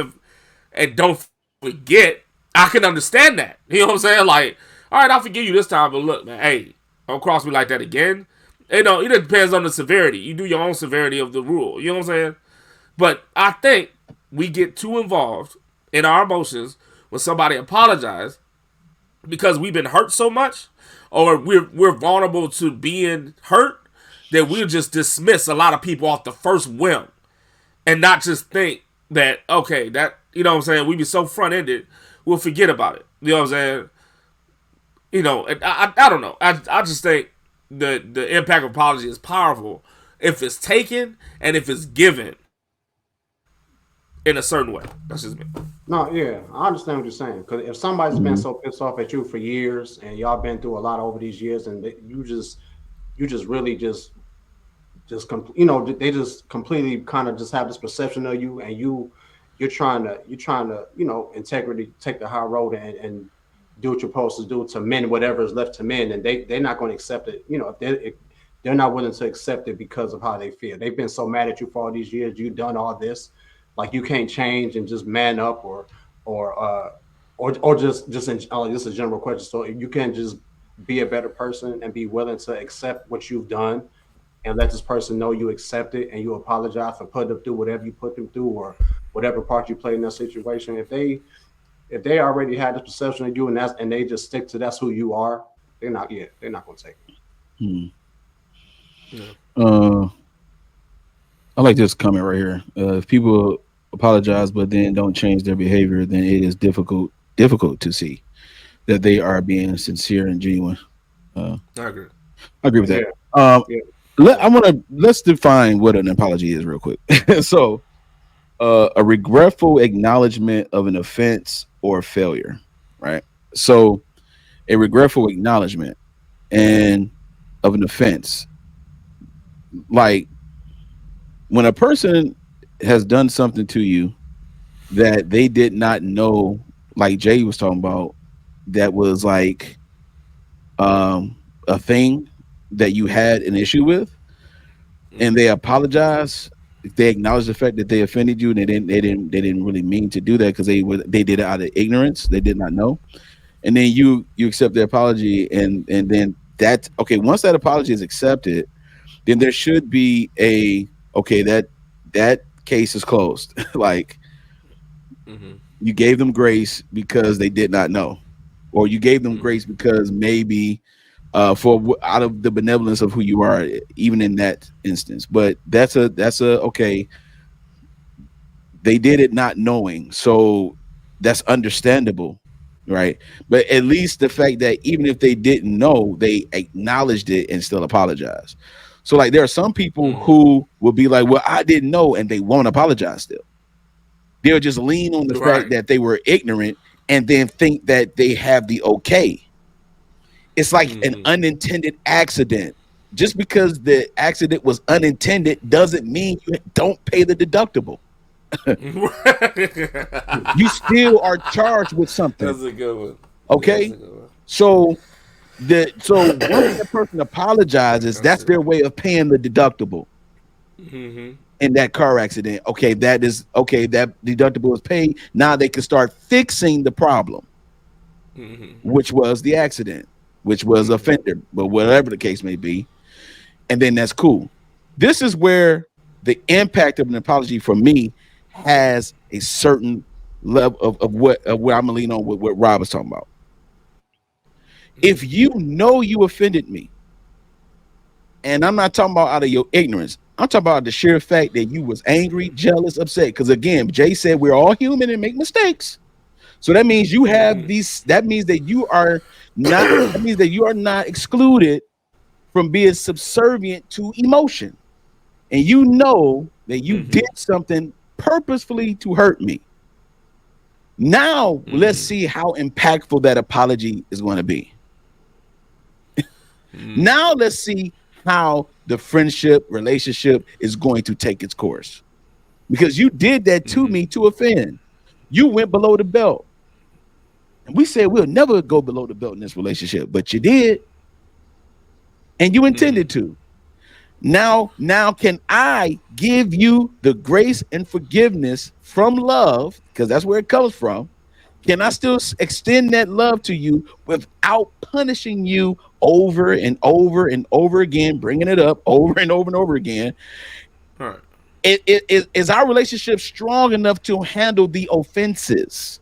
and don't forget. I can understand that. You know what I'm saying? Like, all right, I'll forgive you this time, but look, man, hey, don't cross me like that again. You know, it depends on the severity. You do your own severity of the rule. You know what I'm saying? But I think we get too involved in our emotions when somebody apologizes because we've been hurt so much, or we're vulnerable to being hurt, that we'll just dismiss a lot of people off the first whim and not just think that, okay, that, you know what I'm saying, we be so front-ended, we'll forget about it. You know what I'm saying? You know, I don't know. I just think the impact of apology is powerful if it's taken and if it's given in a certain way. That's just me. No, yeah, I understand what you're saying. Because if somebody's been so pissed off at you for years, and y'all been through a lot over these years, and you just really just you know, they just completely kind of just have this perception of you, and you're trying to you know, integrity, take the high road and do what you're supposed to do to mend whatever is left to mend, and they're not going to accept it. You know, if they're not willing to accept it because of how they feel. They've been so mad at you for all these years. You've done all this, like, you can't change and just man up, or just this is a general question. So if you can just be a better person and be willing to accept what you've done, and let this person know you accept it, and you apologize for putting them through whatever you put them through, or whatever part you played in that situation. If they already had this perception of you, and they just stick to that's who you are, they're not going to take it. I like this comment right here. If people apologize but then don't change their behavior, then it is difficult to see that they are being sincere and genuine. I agree with that. Yeah. Let's define what an apology is real quick. So, a regretful acknowledgement of an offense or failure, right? So, a regretful acknowledgement and of an offense, like when a person has done something to you that they did not know, like Jay was talking about, that was like a thing that you had an issue with, and they apologize, they acknowledge the fact that they offended you, and they didn't really mean to do that because they did it out of ignorance, they did not know. and then you accept the apology, and then that okay. Once that apology is accepted, then there should be a okay that case is closed. Like you gave them grace because they did not know, or you gave them grace because maybe out of the benevolence of who you are, even in that instance. But that's a okay. They did it not knowing, so that's understandable, right? But at least the fact that even if they didn't know, they acknowledged it and still apologized. So like there are some people who will be like, well, I didn't know, and they won't apologize still. They'll just lean on the fact that they were ignorant and then think that they have the okay. It's like an unintended accident. Just because the accident was unintended doesn't mean you don't pay the deductible. You still are charged with something. That's a good one. Okay, so once that person apologizes, that's their way of paying the deductible. In that car accident, okay, that deductible is paid. Now they can start fixing the problem, which was the accident, which was offender, but whatever the case may be, and then that's cool. This is where the impact of an apology for me has a certain level of where I'm gonna lean on what Rob was talking about. If you know you offended me, and I'm not talking about out of your ignorance, I'm talking about the sheer fact that you was angry, jealous, upset. Because again, Jay said we're all human and make mistakes. So that means you have these. That means that you are not. That means that you are not excluded from being subservient to emotion, and you know that you did something purposefully to hurt me. Now let's see how impactful that apology is going to be. Now let's see how the friendship relationship is going to take its course, because you did that to me to offend. You went below the belt, and we said we'll never go below the belt in this relationship, but you did, and you intended to. Now can I give you the grace and forgiveness from love, because that's where it comes from? Can I still extend that love to you without punishing you over and over and over again, bringing it up over and over and over again? All right. Is our relationship strong enough to handle the offenses?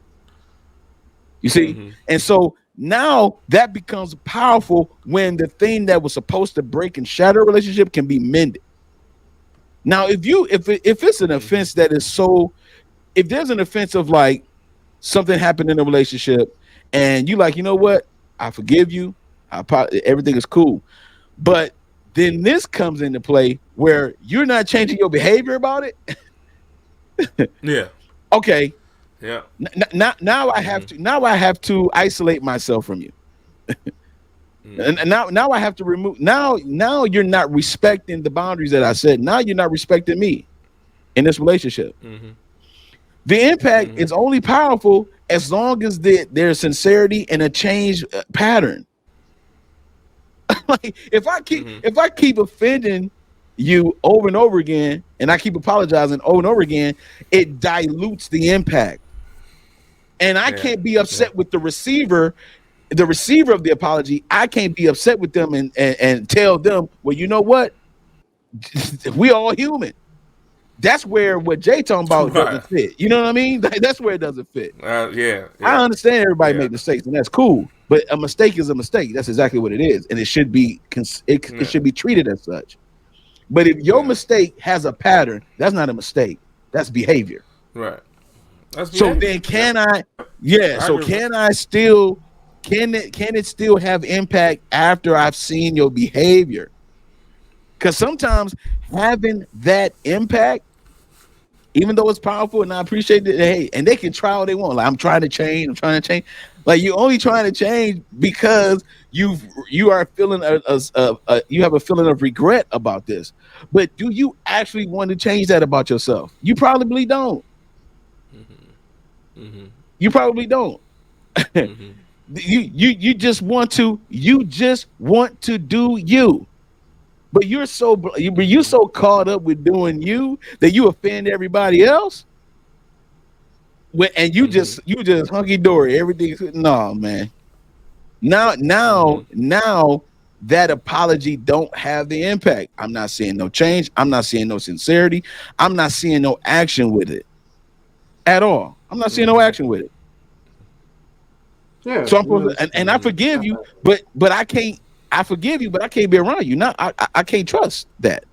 You see? And so now that becomes powerful when the thing that was supposed to break and shatter a relationship can be mended. Now, if it's an offense that is so, if there's an offense of like something happened in a relationship and you like, you know what, I forgive you, everything is cool, but then this comes into play where you're not changing your behavior about it. Yeah. Okay. Yeah. Now I have to. Now I have to isolate myself from you. And now I have to remove. Now you're not respecting the boundaries that I said. Now you're not respecting me in this relationship. The impact is only powerful as long as there's sincerity and a change pattern. Like if I keep offending you over and over again, and I keep apologizing over and over again, it dilutes the impact. And I can't be upset with the receiver of the apology. I can't be upset with them and tell them, well, you know what? We all human. That's where what Jay talking about doesn't fit. You know what I mean? That's where it doesn't fit. Yeah. I understand everybody make mistakes, and that's cool. But a mistake is a mistake. That's exactly what it is, and it should be it should be treated as such. But if your mistake has a pattern, that's not a mistake. That's behavior. Right. So then can I still can it still have impact after I've seen your behavior? Because sometimes having that impact, even though it's powerful and I appreciate it, hey, and they can try all they want. Like I'm trying to change. Like you're only trying to change because you are feeling you have a feeling of regret about this. But do you actually want to change that about yourself? You probably don't. You probably don't. You just want to do you. But you're so caught up with doing you that you offend everybody else. And you just hunky dory. Everything's no, man. Now that apology don't have the impact. I'm not seeing no change. I'm not seeing no sincerity. I'm not seeing no action with it at all. I'm not seeing no action with it. Yeah. So I'm supposed to, and I forgive you, but I can't. I forgive you, but I can't be around you. Now I can't trust that.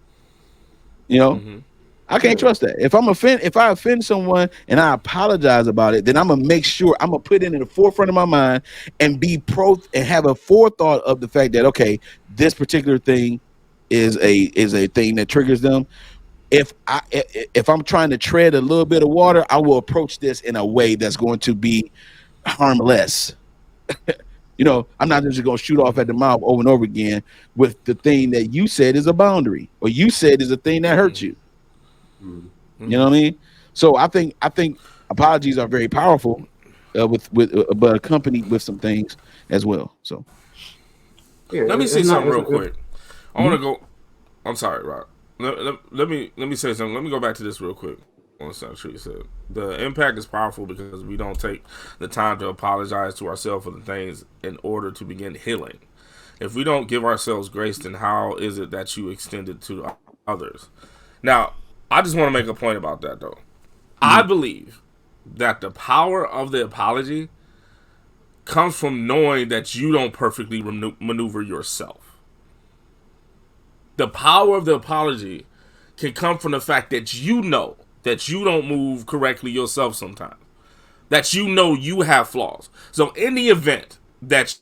You know, I can't trust that. If I offend someone and I apologize about it, then I'm gonna make sure I'm gonna put it in the forefront of my mind and be and have a forethought of the fact that okay, this particular thing is a thing that triggers them. If I'm trying to tread a little bit of water, I will approach this in a way that's going to be harmless. You know, I'm not just going to shoot off at the mouth over and over again with the thing that you said is a boundary or you said is a thing that hurts you. You know what I mean? So I think apologies are very powerful, but accompanied with some things as well. So let me say something real quick. I want to go. I'm sorry, Rob. Let me say something. Let me go back to this real quick. On something you said, the impact is powerful because we don't take the time to apologize to ourselves for the things in order to begin healing. If we don't give ourselves grace, then how is it that you extend it to others? Now, I just want to make a point about that, though. I believe that the power of the apology comes from knowing that you don't perfectly maneuver yourself. The power of the apology can come from the fact that you know that you don't move correctly yourself sometimes. That you know you have flaws. So in the event that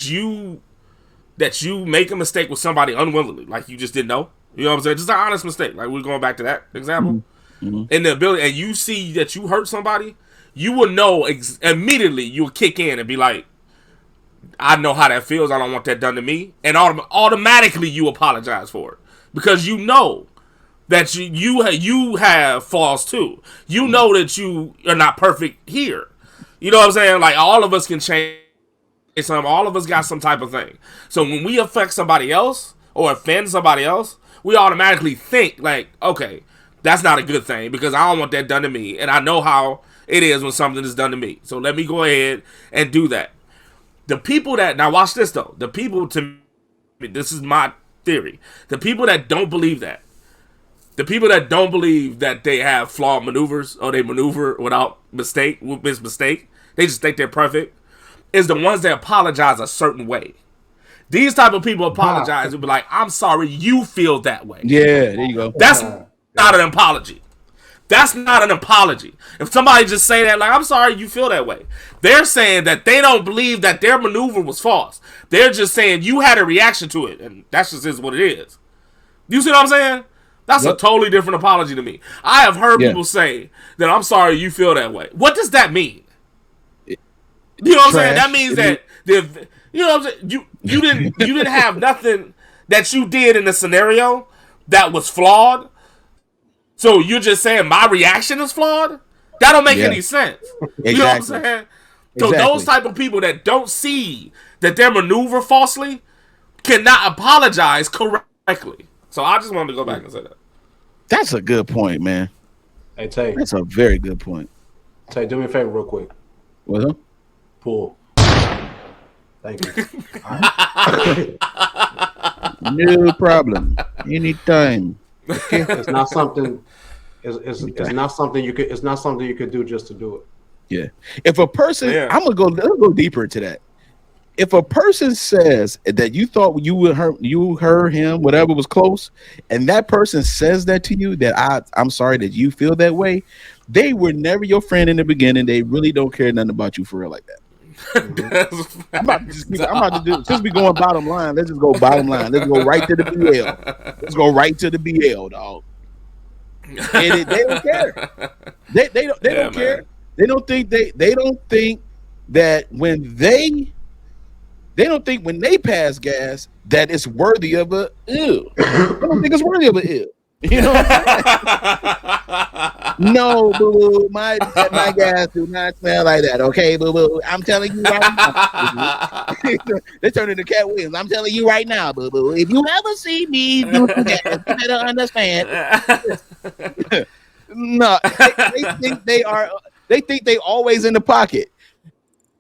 you make a mistake with somebody unwillingly, like you just didn't know, you know what I'm saying? Just an honest mistake. Like we're going back to that example. In the ability, and you see that you hurt somebody, you will know immediately. You'll kick in and be like, I know how that feels. I don't want that done to me. And automatically you apologize for it. Because you know that you have flaws too. You know that you are not perfect here. You know what I'm saying? Like all of us can change something. All of us got some type of thing. So when we affect somebody else or offend somebody else, we automatically think like, okay, that's not a good thing because I don't want that done to me. And I know how it is when something is done to me. So let me go ahead and do that. The people that, now watch this though. The people to me, this is my theory. The people that don't believe that, the people that don't believe that they have flawed maneuvers or they maneuver without mistake, they just think they're perfect, is the ones that apologize a certain way. These type of people apologize and be like, I'm sorry you feel that way. yeah, there you go. That's not an apology. That's not an apology. If somebody just say that, like, I'm sorry you feel that way, they're saying that they don't believe that their maneuver was false. They're just saying you had a reaction to it, and that's just is what it is. You see what I'm saying? That's a totally different apology to me. I have heard people say that I'm sorry you feel that way. What does that mean? You know what I'm saying? That means that you know what I'm saying? You didn't have nothing that you did in the scenario that was flawed. So you're just saying my reaction is flawed? That don't make any sense. You know what I'm saying? So those type of people that don't see that they maneuver falsely cannot apologize correctly. So I just wanted to go back and say that. That's a good point, man. Hey, Tay. That's a very good point. Tay, do me a favor real quick. What's up? Pull. Thank you. No problem. Anytime. Okay. It's not something. It's not something you could. It's not something you could do just to do it. Yeah. If a person, let's go deeper into that. If a person says that you thought you heard him, whatever was close, and that person says that to you, that I'm sorry that you feel that way, they were never your friend in the beginning. They really don't care nothing about you for real like that. I'm about to do since we going bottom line. Let's just go bottom line. Let's go right to the BL. Let's go right to the BL, dog. And they don't care. They don't care. They don't think that when they pass gas that it's worthy of a ew. They don't think it's worthy of a ew. You know what I'm saying? No, boo, my gas do not smell like that. Okay, boo. I'm telling you right now. They turn into Cat Williams. I'm telling you right now, boo. If you ever see me do that, you better understand. No, they think they always in the pocket.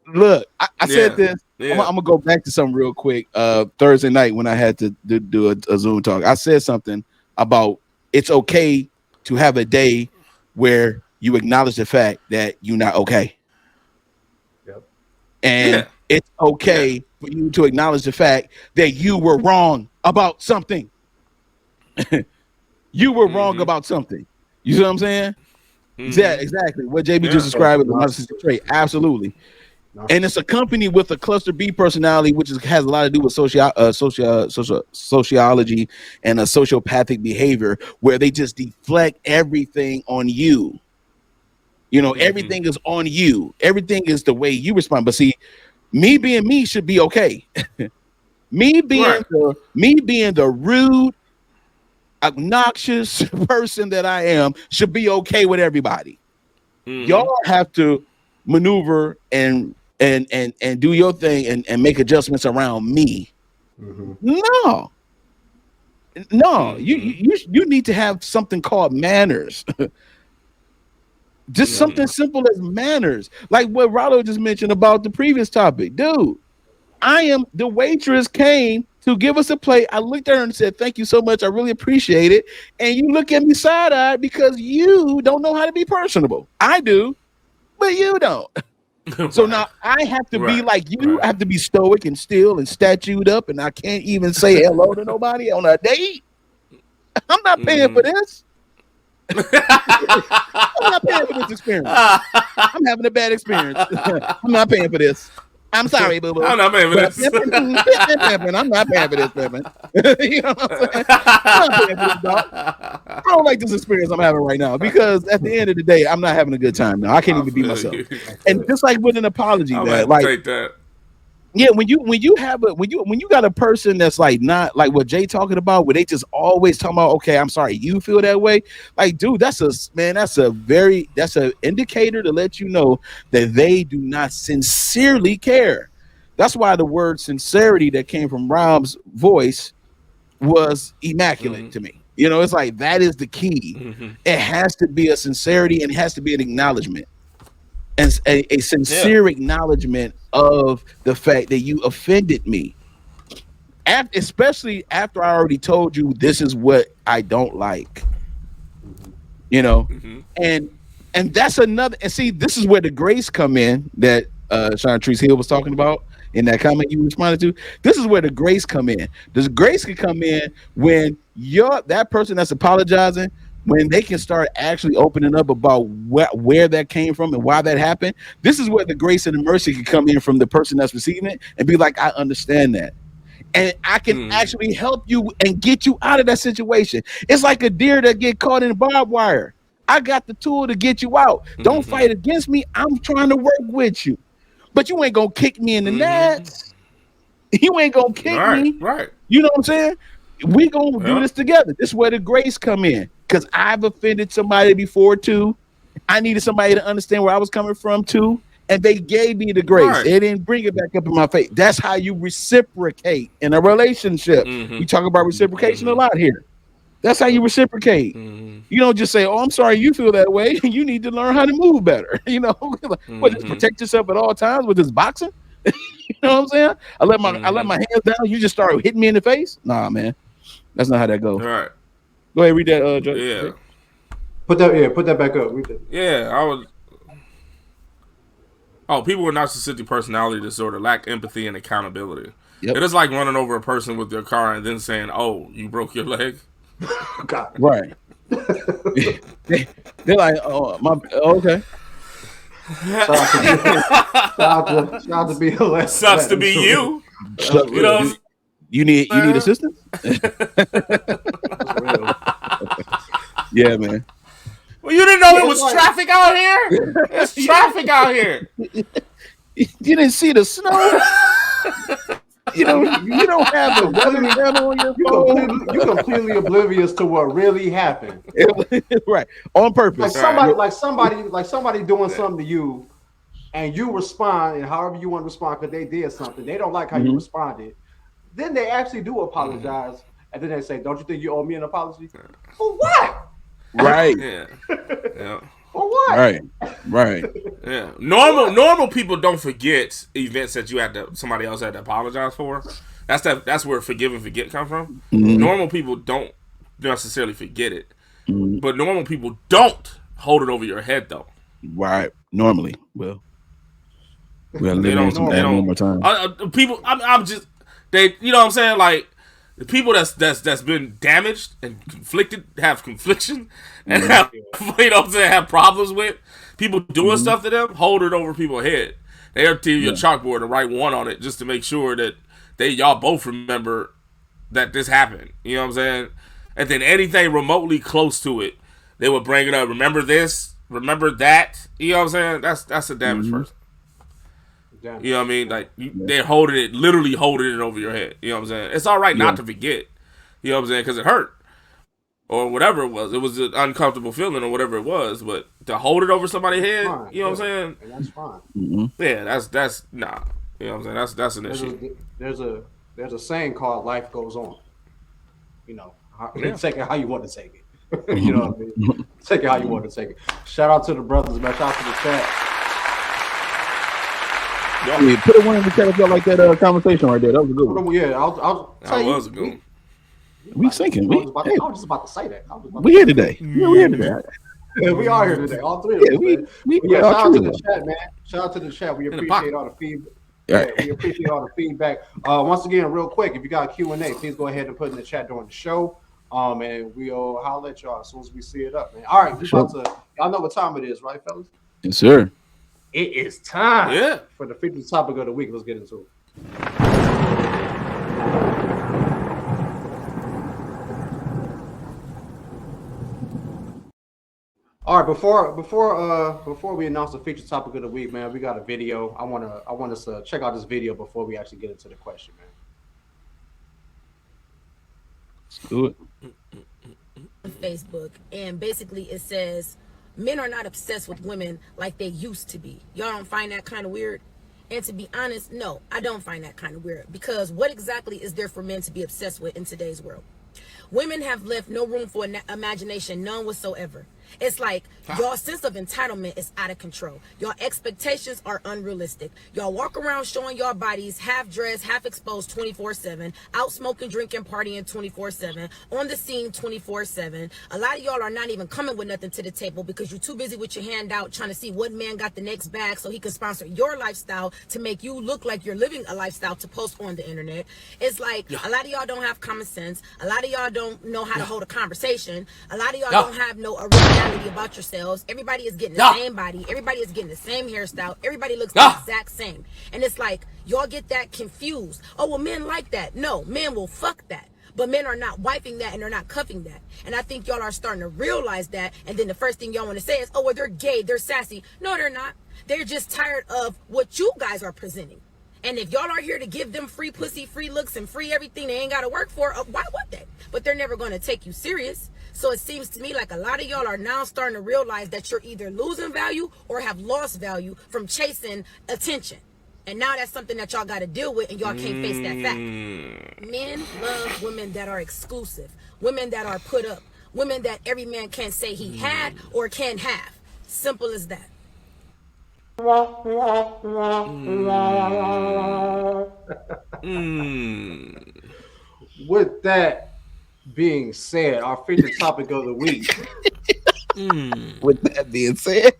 Look, I said this. Yeah. I'm gonna go back to something real quick. Thursday night when I had to do a Zoom talk, I said something about it's okay to have a day where you acknowledge the fact that you're not okay. Yep. And it's okay for you to acknowledge the fact that you were wrong about something. You were wrong about something. You see what I'm saying? Exactly. What JB just described as a narcissistic trait. Absolutely. And it's accompanied with a cluster B personality, which has a lot to do with sociology and a sociopathic behavior, where they just deflect everything on you. You know, everything is on you. Everything is the way you respond. But see, me being me should be okay. me being the rude, obnoxious person that I am should be okay with everybody. Y'all have to maneuver and do your thing and make adjustments around me. No, you need to have something called manners. Just something simple as manners, like what Rollo just mentioned about the previous topic. Dude, the waitress came to give us a plate. I looked at her and said, "Thank you so much. I really appreciate it." And you look at me side-eyed because you don't know how to be personable. I do, but you don't. So now I have to be like you. I have to be stoic and still and statued up, and I can't even say hello to nobody on a date. I'm not paying for this. I'm not paying for this experience. I'm having a bad experience. I'm not paying for this. I'm sorry, boo boo. I'm not paying for this. I'm not paying for this, Pippin. You know what I'm saying? I'm not paying for this, dog. I don't like this experience I'm having right now because at the end of the day, I'm not having a good time now. I can't even be myself. And just like with an apology, man, like take that. Yeah, when you got a person that's like not like what Jay talking about, where they just always talking about, okay, I'm sorry, you feel that way. Like, dude, that's an indicator to let you know that they do not sincerely care. That's why the word sincerity that came from Rob's voice was immaculate to me. You know, it's like that is the key. It has to be a sincerity and it has to be an acknowledgement. And a sincere acknowledgement of the fact that you offended me, especially after I already told you this is what I don't like, you know, and that's another. And see, this is where the grace come in that Chantrice Hill was talking about in that comment you responded to. This is where the grace come in. This grace can come in when that person that's apologizing, when they can start actually opening up about where that came from and why that happened. This is where the grace and the mercy can come in from the person that's receiving it and be like, I understand that. And I can actually help you and get you out of that situation. It's like a deer that get caught in barbed wire. I got the tool to get you out. Don't fight against me. I'm trying to work with you. But you ain't going to kick me in the nuts. You ain't going to kick me. Right. You know what I'm saying? We gonna do this together. This is where the grace come in. Because I've offended somebody before too. I needed somebody to understand where I was coming from too. And they gave me the grace. They didn't bring it back up in my face. That's how you reciprocate in a relationship. We talk about reciprocation a lot here. That's how you reciprocate. You don't just say, "Oh, I'm sorry you feel that way." You need to learn how to move better. You know, just protect yourself at all times with this boxing. You know what I'm saying? I let my hands down. You just start hitting me in the face. Nah, man. That's not how that goes. All right. Go ahead, read that. Joe. Yeah. Put that back up. Yeah, I was. Oh, people with narcissistic personality disorder lack empathy and accountability. It is like running over a person with your car and then saying, "Oh, you broke your leg." God. Right. They're like, "Oh, okay." Shout out to be hilarious. Sucks to be you. You know. You need assistance? Yeah, man. Well, you didn't know it was traffic out here? There's traffic out here. You didn't see the snow? You don't have the weather channel on your phone. You're completely oblivious to what really happened. Right. On purpose. Like somebody doing something to you and you respond and however you want to respond because they did something. They don't like how you responded. Then they actually do apologize, and then they say, "Don't you think you owe me an apology?" For what? Right. Yeah. For what? Right. Yeah. Normal people don't forget events that somebody else had to apologize for. That's where forgive and forget come from. Mm-hmm. Normal people don't necessarily forget it. Mm-hmm. But normal people don't hold it over your head though. Right. Normally. Well, we gotta They live don't. one more time. People. I'm just. They. You know what I'm saying? Like the people that's been damaged and have confliction and have, you know what I'm saying, have problems with people doing stuff to them. Hold it over people's head. They are to your chalkboard and write one on it just to make sure that y'all both remember that this happened. You know what I'm saying? And then anything remotely close to it, they would bring it up. Remember this? Remember that? You know what I'm saying? That's a damaged person. You know what I mean? Like they're literally holding it over your head. You know what I'm saying? It's all right not to forget. You know what I'm saying? Because it hurt or whatever it was. It was an uncomfortable feeling or whatever it was. But to hold it over somebody's head, you know what I'm saying? And that's fine. Yeah, that's nah. You know what I'm saying? That's an issue. There's a saying called "life goes on." You know, take it how you want to take it. You know what I mean? Take it how you want to take it. Shout out to the brothers, man. Shout out to the chat. Yeah, put a one in the chat if y'all like that conversation right there. That was a good one. Yeah, that was a good one. We thinking. I was just about to say that. We here today. Yeah, we here today. Yeah, we are here today. All three of us. Shout out to the chat, man. Shout out to the chat. We appreciate all the feedback. Yeah, we appreciate all the feedback. Once again, real quick, if you got Q&A, please go ahead and put in the chat during the show. And we'll holler at y'all as soon as we see it up, man. All right, y'all know what time it is, right, fellas? Yes, sir. It is time for the featured topic of the week. Let's get into it. All right, before we announce the featured topic of the week, man, we got a video. I want us to check out this video before we actually get into the question, man. Let's do it. Facebook, and basically it says men are not obsessed with women like they used to be. Y'all don't find that kind of weird? And to be honest, no, I don't find that kind of weird, because what exactly is there for men to be obsessed with in today's world? Women have left no room for imagination, none whatsoever. It's like your sense of entitlement is out of control. Your expectations are unrealistic. Y'all walk around showing your bodies half dressed, half exposed 24/7, out smoking, drinking, partying 24/7, on the scene 24/7. A lot of y'all are not even coming with nothing to the table because you're too busy with your hand out trying to see what man got the next bag so he can sponsor your lifestyle to make you look like you're living a lifestyle to post on the internet. It's like a lot of y'all don't have common sense. A lot of y'all don't know how to hold a conversation. A lot of y'all don't have no originality about yourselves. Everybody is getting the same body. Everybody is getting the same hairstyle. Everybody looks the exact same. And it's like y'all get that confused. Oh, well, men like that. No, men will fuck that. But men are not wiping that and they're not cuffing that. And I think y'all are starting to realize that. And then the first thing y'all want to say is, oh, well, they're gay, they're sassy. No, they're not. They're just tired of what you guys are presenting. And if y'all are here to give them free pussy, free looks, and free everything they ain't got to work for, why would they? But they're never going to take you serious. So it seems to me like a lot of y'all are now starting to realize that you're either losing value or have lost value from chasing attention. And now that's something that y'all got to deal with, and y'all can't face that fact. Men love women that are exclusive, women that are put up, women that every man can say he had or can have. Simple as that. With that being said, our featured topic of the week. With that being said,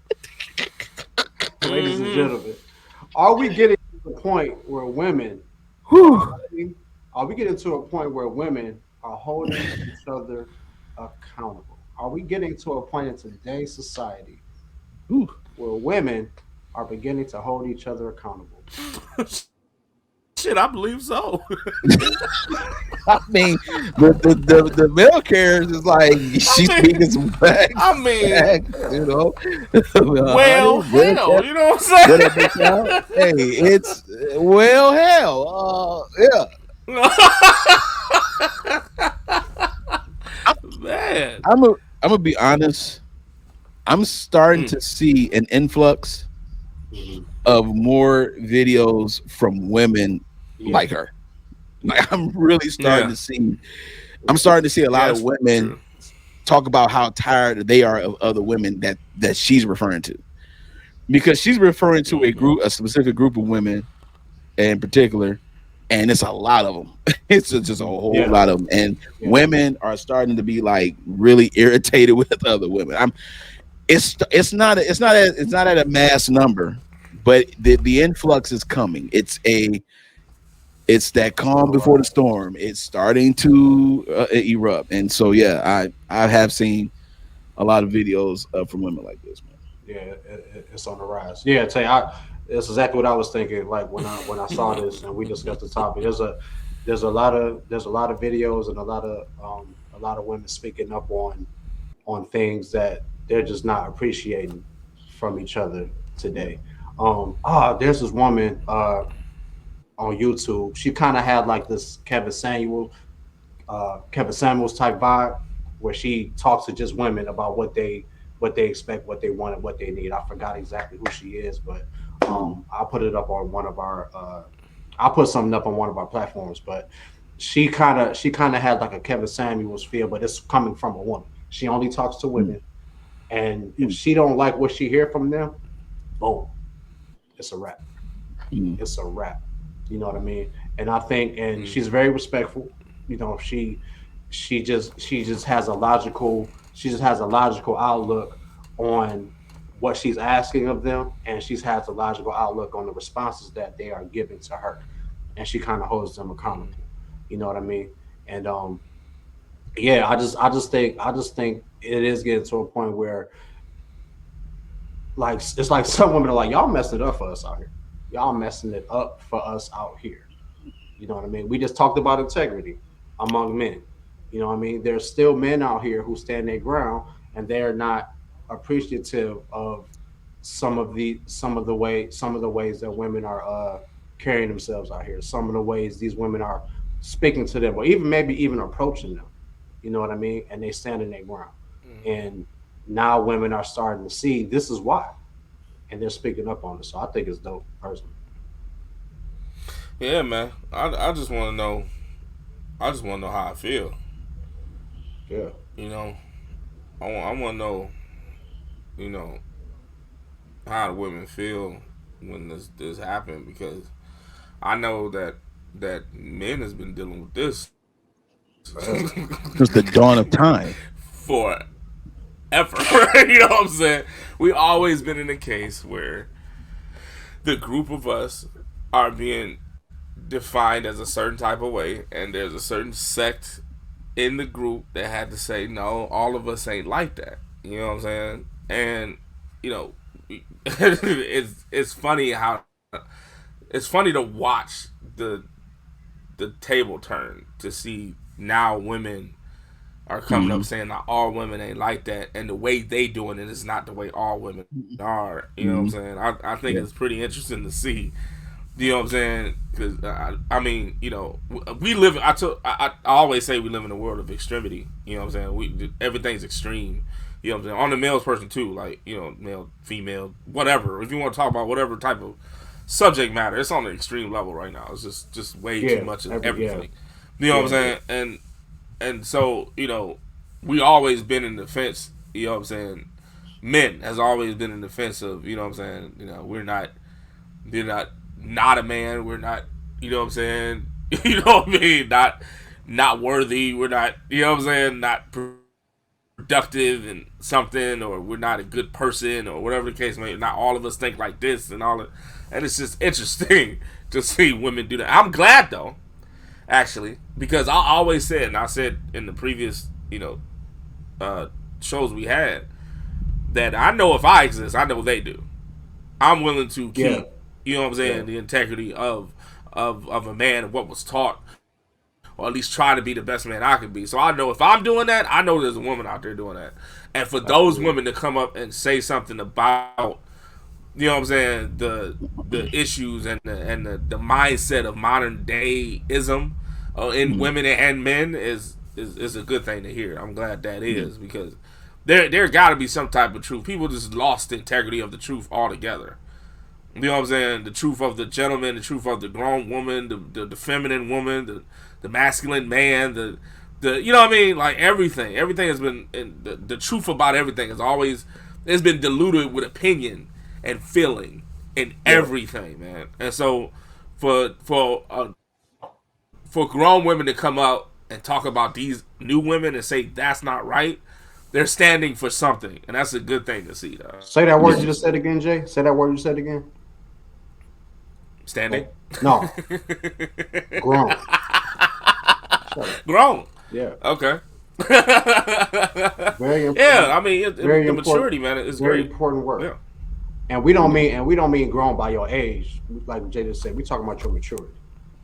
ladies and gentlemen, are we getting to the point where women are we getting to a point where women are holding each other accountable? Are we getting to a point in today's society where women are beginning to hold each other accountable? Shit, I believe so. I mean, the male carriers is like she's speaking some facts. I mean, you know. Well, hell, you know what I'm saying? Hey, it's hell. Yeah. Man, I'm gonna be honest. I'm starting to see an influx of more videos from women like her. Like I'm really starting to see. I'm starting to see a lot of women talk about how tired they are of other women that she's referring to, because she's referring to a specific group of women in particular, and it's a lot of them. It's just a whole lot of them, and women are starting to be like really irritated with other women. It's not at a mass number, but the influx is coming. It's that calm before the storm. It's starting to erupt, and so I have seen a lot of videos from women like this, man. Yeah, it's on the rise. Yeah, Tay, it's exactly what I was thinking. Like when I saw this and we discussed the topic, there's a lot of videos and a lot of women speaking up on things that they're just not appreciating from each other today. There's this woman on YouTube. She kind of had like this Kevin Samuels type vibe, where she talks to just women about what they expect, what they want, and what they need. I forgot exactly who she is, but I'll put it up on one of our. I'll put something up on one of our platforms. But she kind of had like a Kevin Samuels feel, but it's coming from a woman. She only talks to women, and if she don't like what she hear from them, boom, it's a wrap. It's a wrap. You know what I mean? And I think, and she's very respectful. You know, she just has a logical outlook on what she's asking of them, and she has a logical outlook on the responses that they are giving to her, and she kind of holds them accountable. You know what I mean? And I just think it is getting to a point where, like, it's like some women are like, y'all messing it up for us out here. Y'all messing it up for us out here. You know what I mean? We just talked about integrity among men. You know what I mean? There's still men out here who stand their ground, and they're not appreciative of some of the ways that women are carrying themselves out here. Some of the ways these women are speaking to them, or maybe even approaching them. You know what I mean? And they stand in their ground. And now women are starting to see this is why, and they're speaking up on it. So I think it's dope, personally. Yeah, man. I just want to know. I just want to know how I feel. Yeah. You know, I want to know. You know, how the women feel when this happened, because I know that men has been dealing with this since the dawn of time, forever. You know what I'm saying? We always been in a case where the group of us are being defined as a certain type of way, and there's a certain sect in the group that had to say, no, all of us ain't like that. You know what I'm saying? And you know, it's funny how it's funny to watch the table turn, to see now women are coming up saying that all women ain't like that, and the way they doing it is not the way all women are. You know what I'm saying? I think it's pretty interesting to see. You know what I'm saying? Because I mean, you know, we live. I always say we live in a world of extremity. You know what I'm saying? Everything's extreme. You know what I'm saying? On the male person too, like, you know, male, female, whatever. If you want to talk about whatever type of subject matter, it's on the extreme level right now. It's just way too much of everything. You know what I'm saying? And so, you know, we always been in the fence. You know what I'm saying? Men has always been in the fence of, you know what I'm saying? You know, we're not a man. We're not, you know what I'm saying? You know what I mean? Not worthy. We're not, you know what I'm saying? Not productive and something, or we're not a good person, or whatever the case may be. Not all of us think like this and all that. And it's just interesting to see women do that. I'm glad though, actually, because I always said, and I said in the previous, you know, shows we had, that I know if I exist, I know they do. I'm willing to keep, you know what I'm saying, the integrity of a man and what was taught, or at least try to be the best man I can be. So I know if I'm doing that, I know there's a woman out there doing that. And for those women to come up and say something about, you know what I'm saying, the issues and the mindset of modern day-ism in women and men is a good thing to hear. I'm glad that is, because there got to be some type of truth. People just lost the integrity of the truth altogether. You know what I'm saying? The truth of the gentleman, the truth of the grown woman, the feminine woman, the masculine man, you know what I mean? Like everything has been the truth about everything is always it's been diluted with opinion and feeling and everything, man. And so for grown women to come out and talk about these new women and say that's not right, they're standing for something, and that's a good thing to see. Say that word you just said again, Jay. Say that word you said again. Standing? No. Grown. Grown. Yeah. Okay. Very important. Yeah, I mean, very the important, maturity, man, is very great. important work. Yeah. And we don't mean grown by your age, like Jay just said. We talking about your maturity,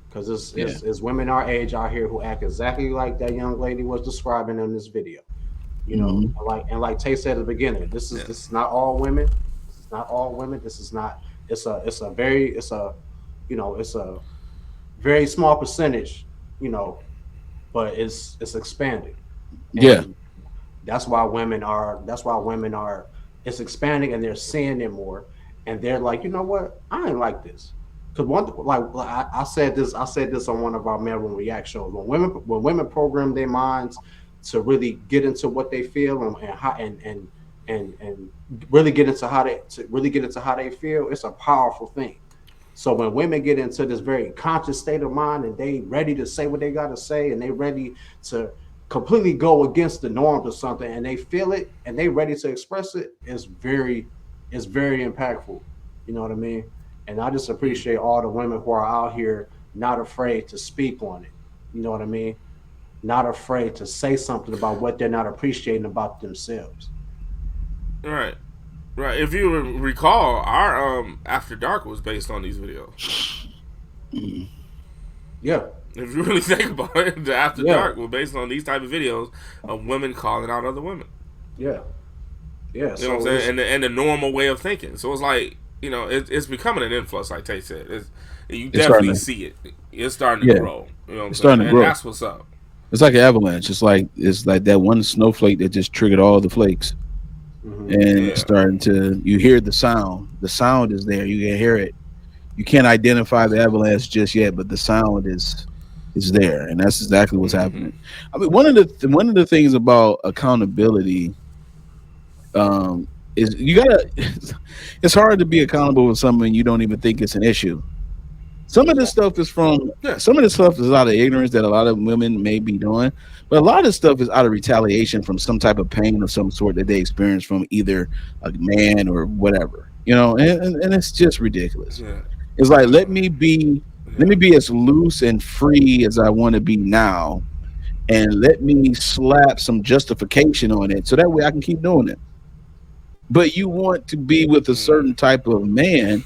because it's women our age out here who act exactly like that young lady was describing in this video. You know, like Tay said at the beginning, this is not all women. This is not all women. This is not. It's a very small percentage. You know, but it's expanding. And that's why women are. It's expanding, and they're seeing it more, and they're like, you know what? I ain't like this. Because I said this on one of our MALEROOM React shows. When women program their minds to really get into what they feel and really get into how they feel, it's a powerful thing. So when women get into this very conscious state of mind and they ready to say what they got to say and they ready to completely go against the norms or something, and they feel it and they ready to express it, it's very impactful. You know what I mean? And I just appreciate all the women who are out here not afraid to speak on it. You know what I mean? Not afraid to say something about what they're not appreciating about themselves. Right. If you recall, our After Dark was based on these videos. Yeah. If you really think about it, the After Dark was based on these type of videos of women calling out other women. Yeah. Yeah. You know what I'm saying? And the normal way of thinking. So it's like, you know, it's becoming an influx, like Tate said. You definitely see it. It's starting to grow. You know what I'm saying? And that's what's up. It's like an avalanche. It's like that one snowflake that just triggered all the flakes. And it's starting to, you hear the sound. The sound is there. You can hear it. You can't identify the avalanche just yet, but the sound is there, and that's exactly what's happening. I mean, one of the things about accountability is you gotta. It's hard to be accountable with something you don't even think it's an issue. Some of this stuff is out of ignorance that a lot of women may be doing, but a lot of stuff is out of retaliation from some type of pain of some sort that they experience from either a man or whatever, you know, and it's just ridiculous. Yeah. It's like, let me be as loose and free as I want to be now, and let me slap some justification on it so that way I can keep doing it. But you want to be with a certain type of man,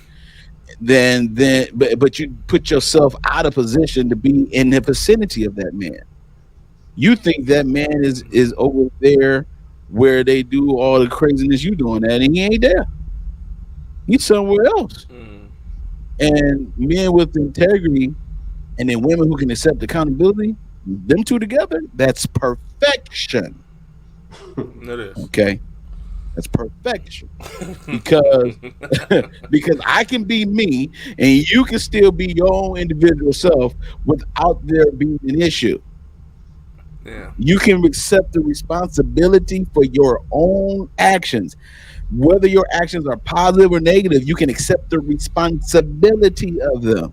but you put yourself out of position to be in the vicinity of that man. You think that man is over there where they do all the craziness you doing at, and he ain't there. He's somewhere else. And men with integrity and then women who can accept accountability, them two together, that's perfection. It is. Okay. That's perfection. Because I can be me and you can still be your own individual self without there being an issue. Yeah. You can accept the responsibility for your own actions. Whether your actions are positive or negative, you can accept the responsibility of them.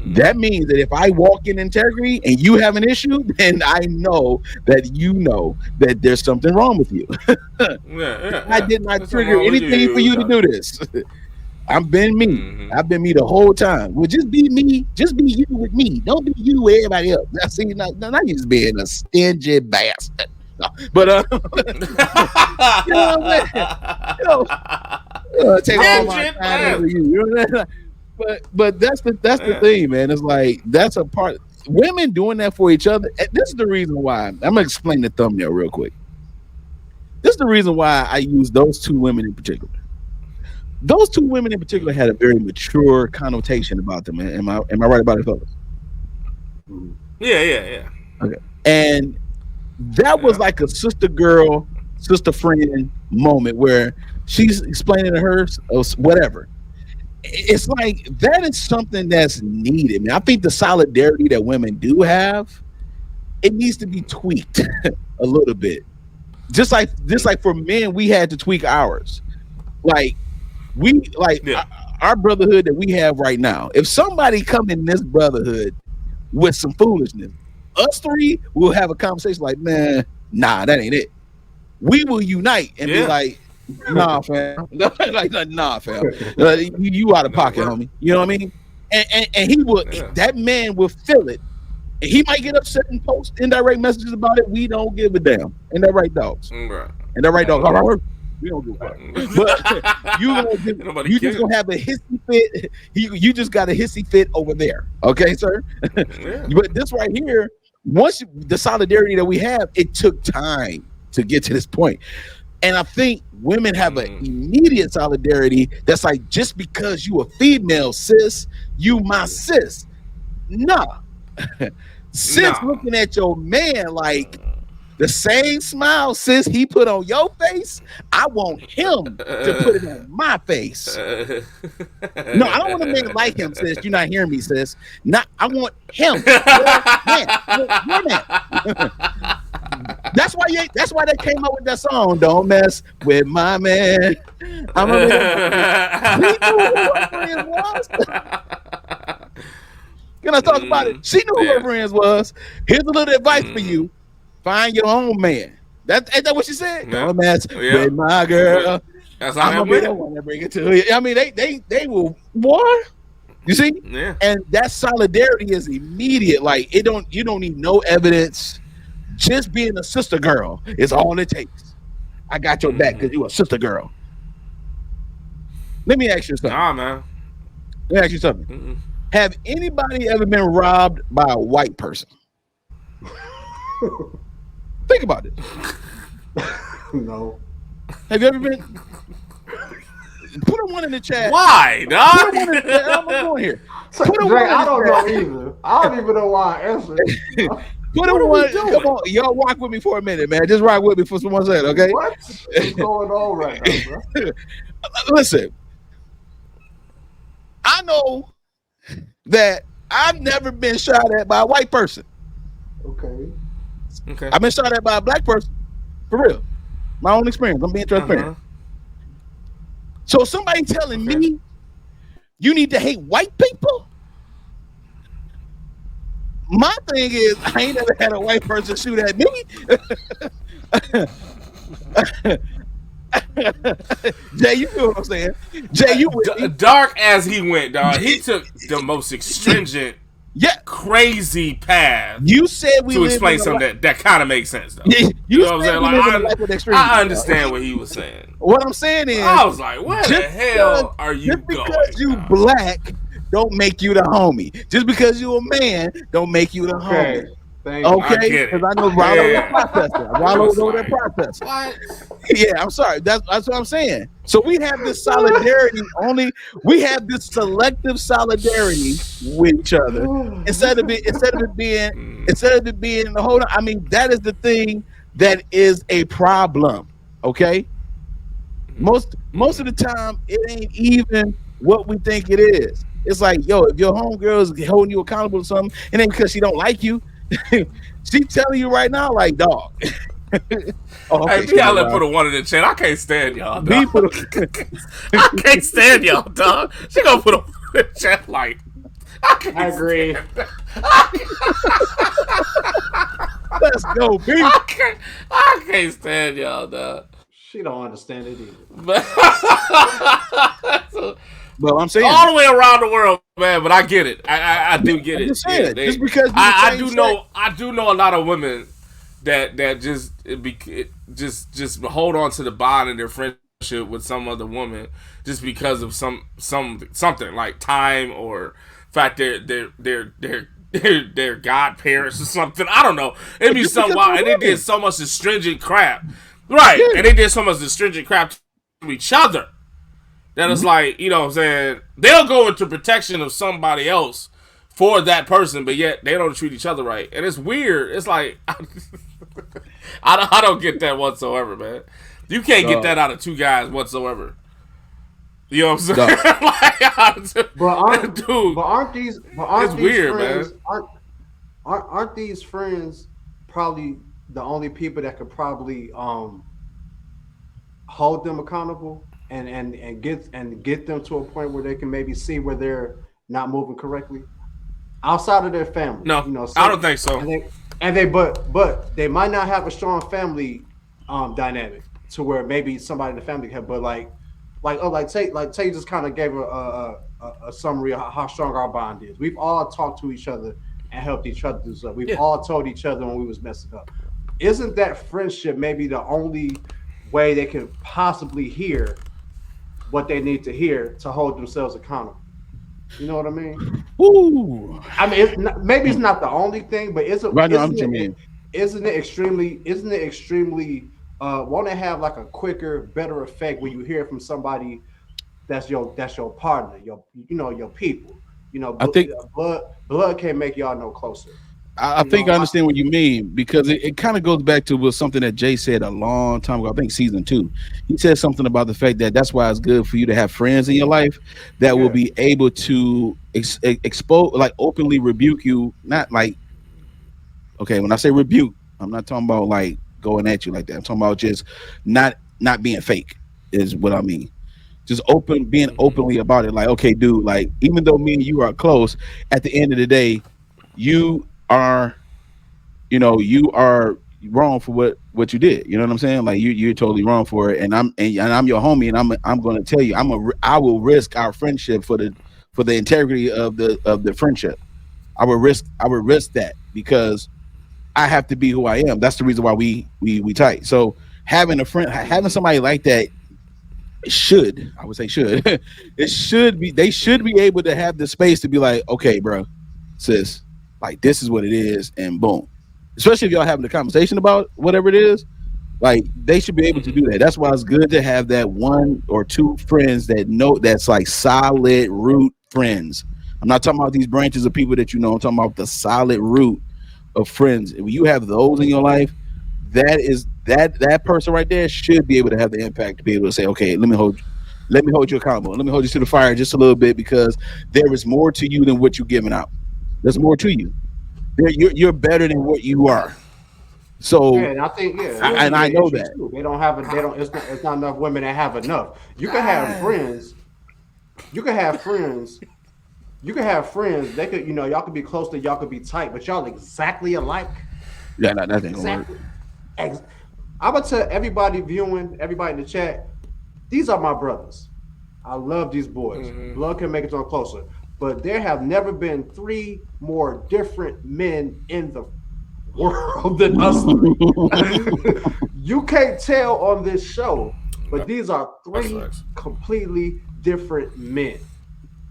That means that if I walk in integrity and you have an issue, then I know that there's something wrong with you. I did not trigger anything for you to do this. I've been me. I've been me the whole time. Well, just be me. Just be you with me. Don't be you with everybody else. Now, see, not just being a stingy bastard. No, but you know what I'm saying? Take all my time over you. You know what I'm saying? But that's the thing, man. It's like that's a part. Women doing that for each other. This is the reason why. I'm gonna explain the thumbnail real quick. This is the reason why I use those two women in particular. Those two women in particular had a very mature connotation about them. Am I right about it, fellas? Yeah. Okay. And that was like a sister friend moment where she's explaining to her whatever. It's like that is something that's needed. I mean, I think the solidarity that women do have it needs to be tweaked a little bit. Just like for men, we had to tweak ours. Like our brotherhood that we have right now. If somebody come in this brotherhood with some foolishness, us three will have a conversation like, man, nah, that ain't it. We will unite and be like, nah, fam. Like, nah, fam. You out of pocket, homie. You know what I mean? And he will. That man will feel it. And he might get upset and post indirect messages about it. We don't give a damn. And that right, dogs. Right. And that right, dogs. We don't give a fuck. But you just gonna have a hissy fit. You just got a hissy fit over there. Okay, sir? But this right here, the solidarity that we have, it took time to get to this point. And I think women have an immediate solidarity that's like, just because you a female, sis, you my sis. Nah. Sis looking at your man like, the same smile, sis, he put on your face, I want him to put it on my face. No, I don't want a man like him, sis. You're not hearing me, sis. I want him. Your man. That's why they came up with that song. Don't mess with my man. I'm a man. We knew who her friend was. Can I talk about it? She knew who her friends was. Here's a little advice for you. Find your own man. Ain't that what she said? Don't mess with my girl. That's how I'm gonna be the one that bring it to you. I mean, they will what? You see? Yeah. And that solidarity is immediate. Like you don't need no evidence. Just being a sister girl is all it takes. I got your back because you a sister girl. Let me ask you something. Nah, man. Let me ask you something. Have anybody ever been robbed by a white person? Think about it. No. Have you ever been? Put a one in the chat. Why, dog? I'm going here. Put a one I don't know either. I don't even know why I answered. Put a one. Come on, y'all rock with me for a minute, man. Just rock with me for 1 second, okay? What's going on right now, bro? Listen, I know that I've never been shot at by a white person. Okay. I've been shot at by a black person. For real. My own experience. I'm being transparent. So somebody telling me you need to hate white people? My thing is, I ain't never had a white person shoot at me. Jay, you feel what I'm saying? Jay, you dark as he went, dog. He took the most stringent, crazy path. You said we to explain something that kind of makes sense, though. You know what I'm saying? I understand what he was saying. What I'm saying is, I was like, where the hell are you going? Just because you black don't make you the homie. Just because you a man don't make you the homie. Okay, because I know Rollo's a processor. Rollo's over there processing. What? Yeah, I'm sorry. That's what I'm saying. So we have this solidarity. We have this selective solidarity with each other instead of it being the whole. I mean, that is the thing that is a problem. Okay. Most of the time, it ain't even what we think it is. It's like, yo, if your homegirl is holding you accountable to something, it ain't because she don't like you. She telling you right now, like, dog. Hey, I'll put a one in the chat. I can't stand y'all, dog. I can't stand y'all, dog. She gonna put a one in the chat, like, I agree. Let's go, B. I can't stand y'all, dog. She don't understand it either. Well, I'm saying all the way around the world, man. But I get it. I do get it. Just because I do know a lot of women that just hold on to the bond in their friendship with some other woman just because of something like time or fact they're godparents or something. I don't know. It'd be something wild, and they did so much astringent crap, right? Yeah. And they did so much astringent crap to each other. That it's like, you know what I'm saying, they'll go into protection of somebody else for that person, but yet they don't treat each other right. And it's weird. It's like, I don't get that whatsoever, man. You can't get that out of two guys whatsoever. You know what I'm saying? Aren't these weird, friends, man. Aren't these friends probably the only people that could probably hold them accountable and get them to a point where they can maybe see where they're not moving correctly outside of their family. No, you know, I don't think so. But they might not have a strong family dynamic to where maybe somebody in the family can. But Tay just kind of gave a summary of how strong our bond is. We've all talked to each other and helped each other do stuff. We've all told each other when we was messing up. Isn't that friendship maybe the only way they can possibly hear what they need to hear to hold themselves accountable? You know what I mean? Ooh. I mean, maybe it's not the only thing, but isn't it extremely won't it have like a quicker, better effect when you hear from somebody that's your partner, your people. You know, I think blood can't make y'all no closer. I think I understand what you mean, because it kind of goes back to something that Jay said a long time ago. I think season 2. He said something about the fact that that's why it's good for you to have friends in your life that will be able to expose, like openly rebuke you. Not like, okay, when I say rebuke, I'm not talking about like going at you like that. I'm talking about just not being fake is what I mean. Just being openly about it. Like, okay, dude, like even though me and you are close, at the end of the day, you are wrong for what you did. You know what I'm saying? Like you're totally wrong for it, and I'm your homie, and I'm going to tell you, I will risk our friendship for the integrity of the friendship. I would risk that because I have to be who I am. That's the reason why we tight. So having having somebody like that they should be able to have the space to be like, okay, bro, sis, like this is what it is, and boom. Especially if y'all having a conversation about whatever it is, like they should be able to do that. That's why it's good to have that 1 or 2 friends that's like solid root friends. I'm not talking about these branches of people that you know. I'm talking about the solid root of friends. If you have those in your life, that person right there should be able to have the impact to be able to say, okay, let me hold you accountable. Let me hold you to the fire just a little bit, because there is more to you than what you're giving out. There's more to you. You're better than what you are. So and I think I know that too. It's not enough women that have enough. You can have friends. You can have friends. They could, y'all could be close to, y'all could be tight, but y'all exactly alike. Yeah, that ain't gonna work. I'm gonna tell everybody viewing, everybody in the chat, these are my brothers. I love these boys. Blood can make it on closer. But there have never been 3 more different men in the world than us 3. You can't tell on this show, but these are 3 completely different men.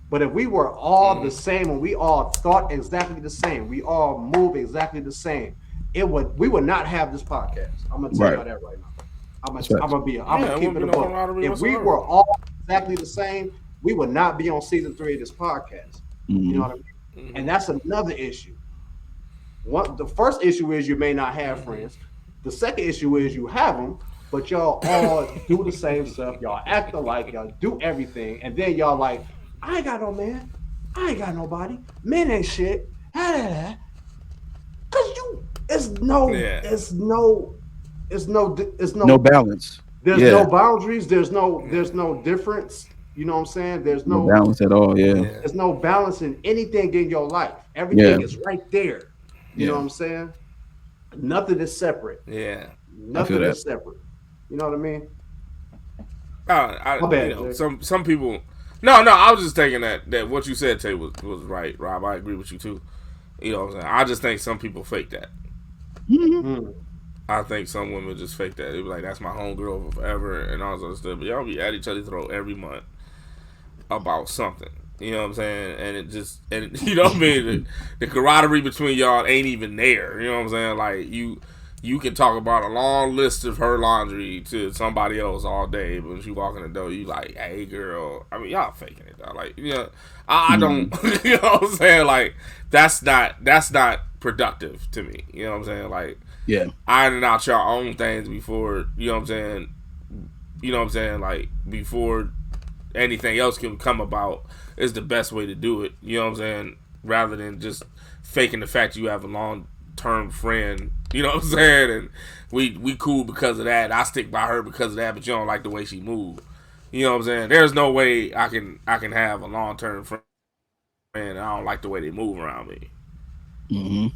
But if we were all the same and we all thought exactly the same, we all move exactly the same, we would not have this podcast. I'm gonna tell you that right now. I'm gonna keep it a book. If we were all exactly the same, we would not be on season 3 of this podcast. You know what I mean? And that's another issue. The first issue is you may not have friends. The second issue is you have them, but y'all all do the same stuff. Y'all act alike. Y'all do everything, and then y'all like, I ain't got no man. I ain't got nobody. Men ain't shit. Cause it's no balance. There's no boundaries. There's no difference. You know what I'm saying? There's no balance at all. Yeah. There's no balance in anything in your life. Everything is right there. You know what I'm saying? Nothing is separate. Yeah. Nothing is separate. You know what I mean? Some people. No. I was just thinking that what you said, Tay, was right, Rob. I agree with you too. You know what I'm saying? I just think some people fake that. I think some women just fake that. They be like, that's my homegirl forever and all this other stuff. But y'all be at each other's throat every month about something. You know what I'm saying? And you know what I mean? The camaraderie between y'all ain't even there. You know what I'm saying? Like you can talk about a long list of her laundry to somebody else all day, but when you walk in the door, you like, hey girl. I mean, y'all faking it though. Like, I don't you know what I'm saying? Like, that's not productive to me. You know what I'm saying? Like, ironing out your own things before, you know what I'm saying? You know what I'm saying? Like, before anything else can come about is the best way to do it. You know what I'm saying? Rather than just faking the fact you have a long-term friend You know what I'm saying? And we cool because of that. I stick by her because of that, but you don't like the way she move. You know what I'm saying? There's no way I can have a long-term friend and I don't like the way they move around me. Mm-hmm.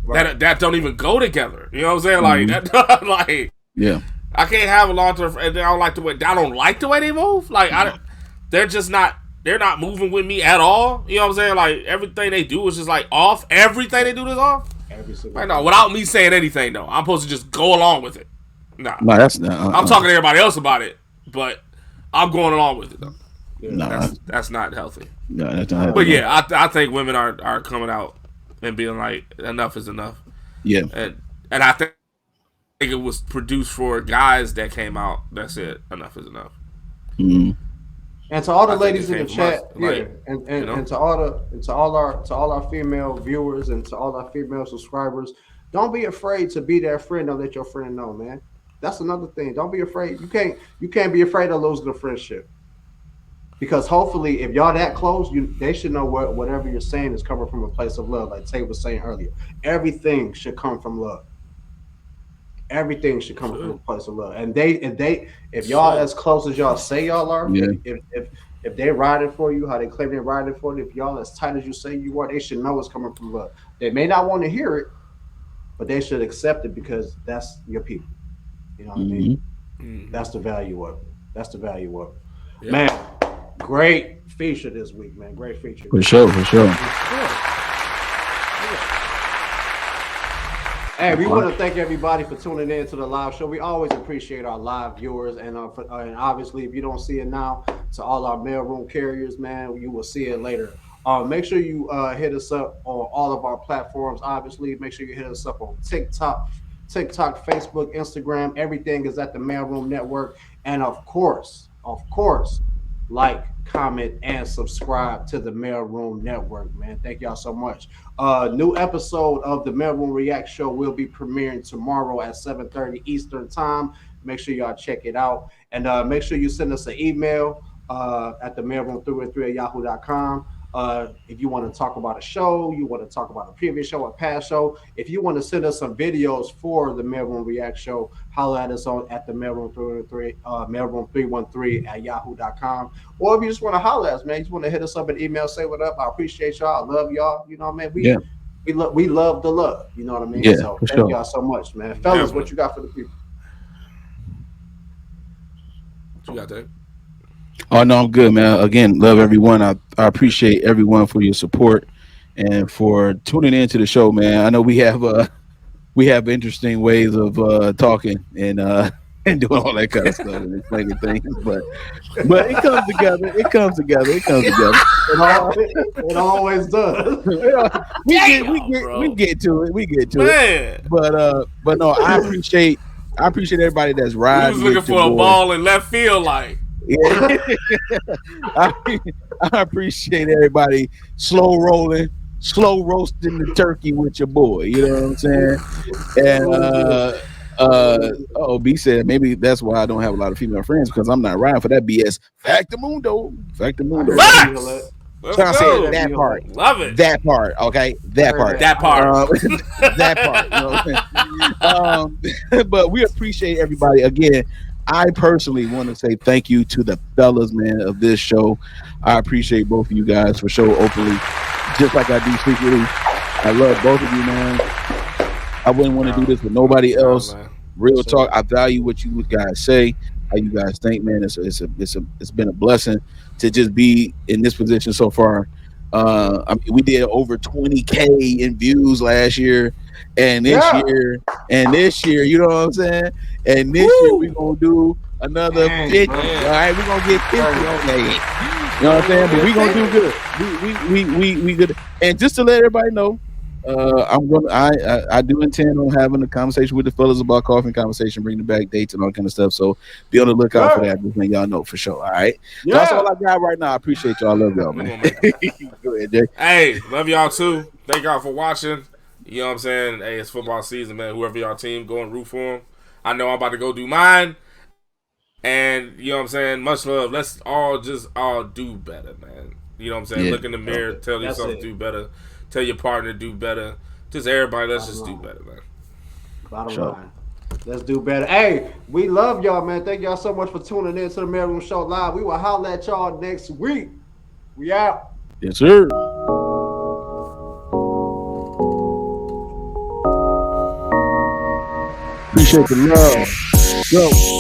Right. That don't even go together. You know what I'm saying? Like that, like yeah. I can't have a long-term friend. I don't like the way they move. Like they're just not. They're not moving with me at all. You know what I'm saying? Like everything they do is just like off. Everything they do is off. Like, no, without me saying anything though, I'm supposed to just go along with it. Nah, no, that's not. I'm talking to everybody else about it, but I'm going along with it though. No, that's not healthy. No, that's not healthy. But yeah, I think women are coming out and being like, enough is enough. Yeah, and I think it was produced for guys that came out that said enough is enough. Mm-hmm. And to all the ladies in the chat, and to all our female viewers and to all our female subscribers, don't be afraid to be their friend. Don't let your friend know, man. That's another thing. Don't be afraid. You can't be afraid of losing a friendship, because hopefully, if y'all that close, they should know whatever you're saying is coming from a place of love. Like Tay was saying earlier, everything should come from love. Everything should come from a place of love. And if y'all as close as y'all say y'all are, if they're riding for you, how they claim they're riding for you, if y'all as tight as you say you are, they should know it's coming from love. They may not want to hear it, but they should accept it because that's your people. You know what I mean? Mm-hmm. That's the value of it. Yeah. Man, great feature this week, man. Great feature. For sure. Hey, we want to thank everybody for tuning in to the live show. We always appreciate our live viewers, and obviously, if you don't see it now, to all our mailroom carriers, man, you will see it later. Make sure you hit us up on all of our platforms. Obviously, make sure you hit us up on TikTok, Facebook, Instagram. Everything is at the Mailroom Network, and of course, like, comment, and subscribe to the Mailroom Network, man. Thank y'all so much. New episode of the Mailroom React Show will be premiering tomorrow at 7:30 Eastern Time. Make sure y'all check it out. And make sure you send us an email at the mailroom313@yahoo.com. If you want to talk about a show, you want to talk about a previous show, a past show, if you want to send us some videos for the Mailroom React Show, holler at us at the mailroom313@yahoo.com. Or if you just want to holler at us, man, you just want to hit us up an email, say what up. I appreciate y'all. I love y'all. You know what I mean? We love the love. You know what I mean? Yeah, so thank y'all so much, man. Fellas, what you got for the people? What you got there? Oh no, I'm good, man. Again, love everyone. I appreciate everyone for your support and for tuning into the show, man. I know we have interesting ways of talking and doing all that kind of stuff and explaining things, but it comes together. It always does. we get to it. But no, I appreciate everybody that's riding. He was looking for a ball in left field, like. Yeah. I appreciate everybody slow roasting the turkey with your boy. You know what I'm saying? And B said maybe that's why I don't have a lot of female friends, because I'm not riding for that BS. Factamundo. Let's go. That part. Love it. That part. Okay. That part. That part. But we appreciate everybody again. I personally want to say thank you to the fellas, man, of this show. I appreciate both of you guys for show openly, just like I do secretly. I love both of you, man. I wouldn't want to do this with nobody else. Real talk. I value what you guys say, how you guys think, man. It's been a blessing to just be in this position so far. I mean, we did over 20K in views last year. And this year, you know what I'm saying? And this year we're gonna do another 50. All right, we're gonna get 50 on that. You know what I'm saying? But we're gonna do good. We good. And just to let everybody know, I do intend on having a conversation with the fellas about coffee conversation, bringing back dates and all kind of stuff. So be on the lookout for that. Just let y'all know for sure. All right. So that's all I got right now. I appreciate y'all. I love y'all, man. Go ahead, Jay. Hey, love y'all too. Thank y'all for watching. You know what I'm saying? Hey, it's football season, man. Whoever y'all team, go and root for them. I know I'm about to go do mine. And, you know what I'm saying? Much love. Let's all do better, man. You know what I'm saying? Look in the mirror, tell yourself to do better. Tell your partner to do better. Just everybody, let's just do better, man. Bottom Sure. line. Let's do better. Hey, we love y'all, man. Thank y'all so much for tuning in to the MALEROOM Show Live. We will holler at y'all next week. We out. Yes, sir. Appreciate the love. Go.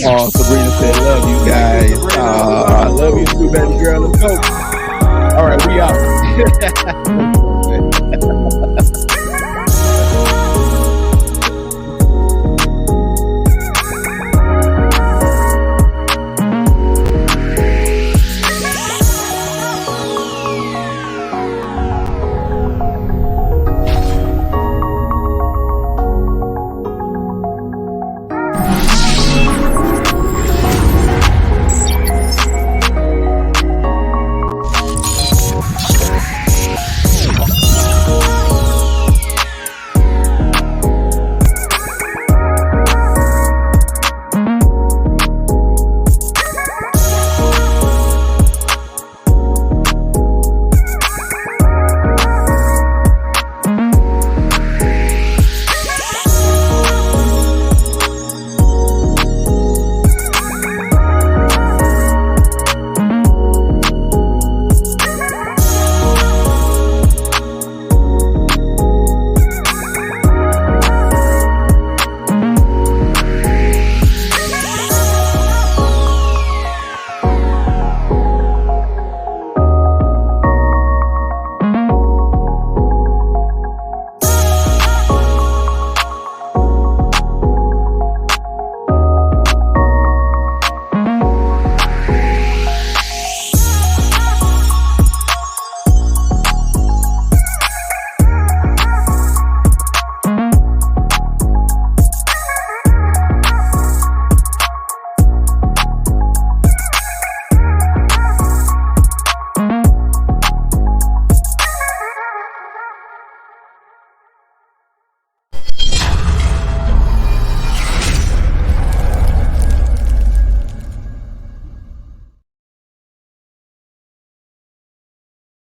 Oh, Sabrina said, love you guys. I love you too, baby girl. Let's go. All right, we out.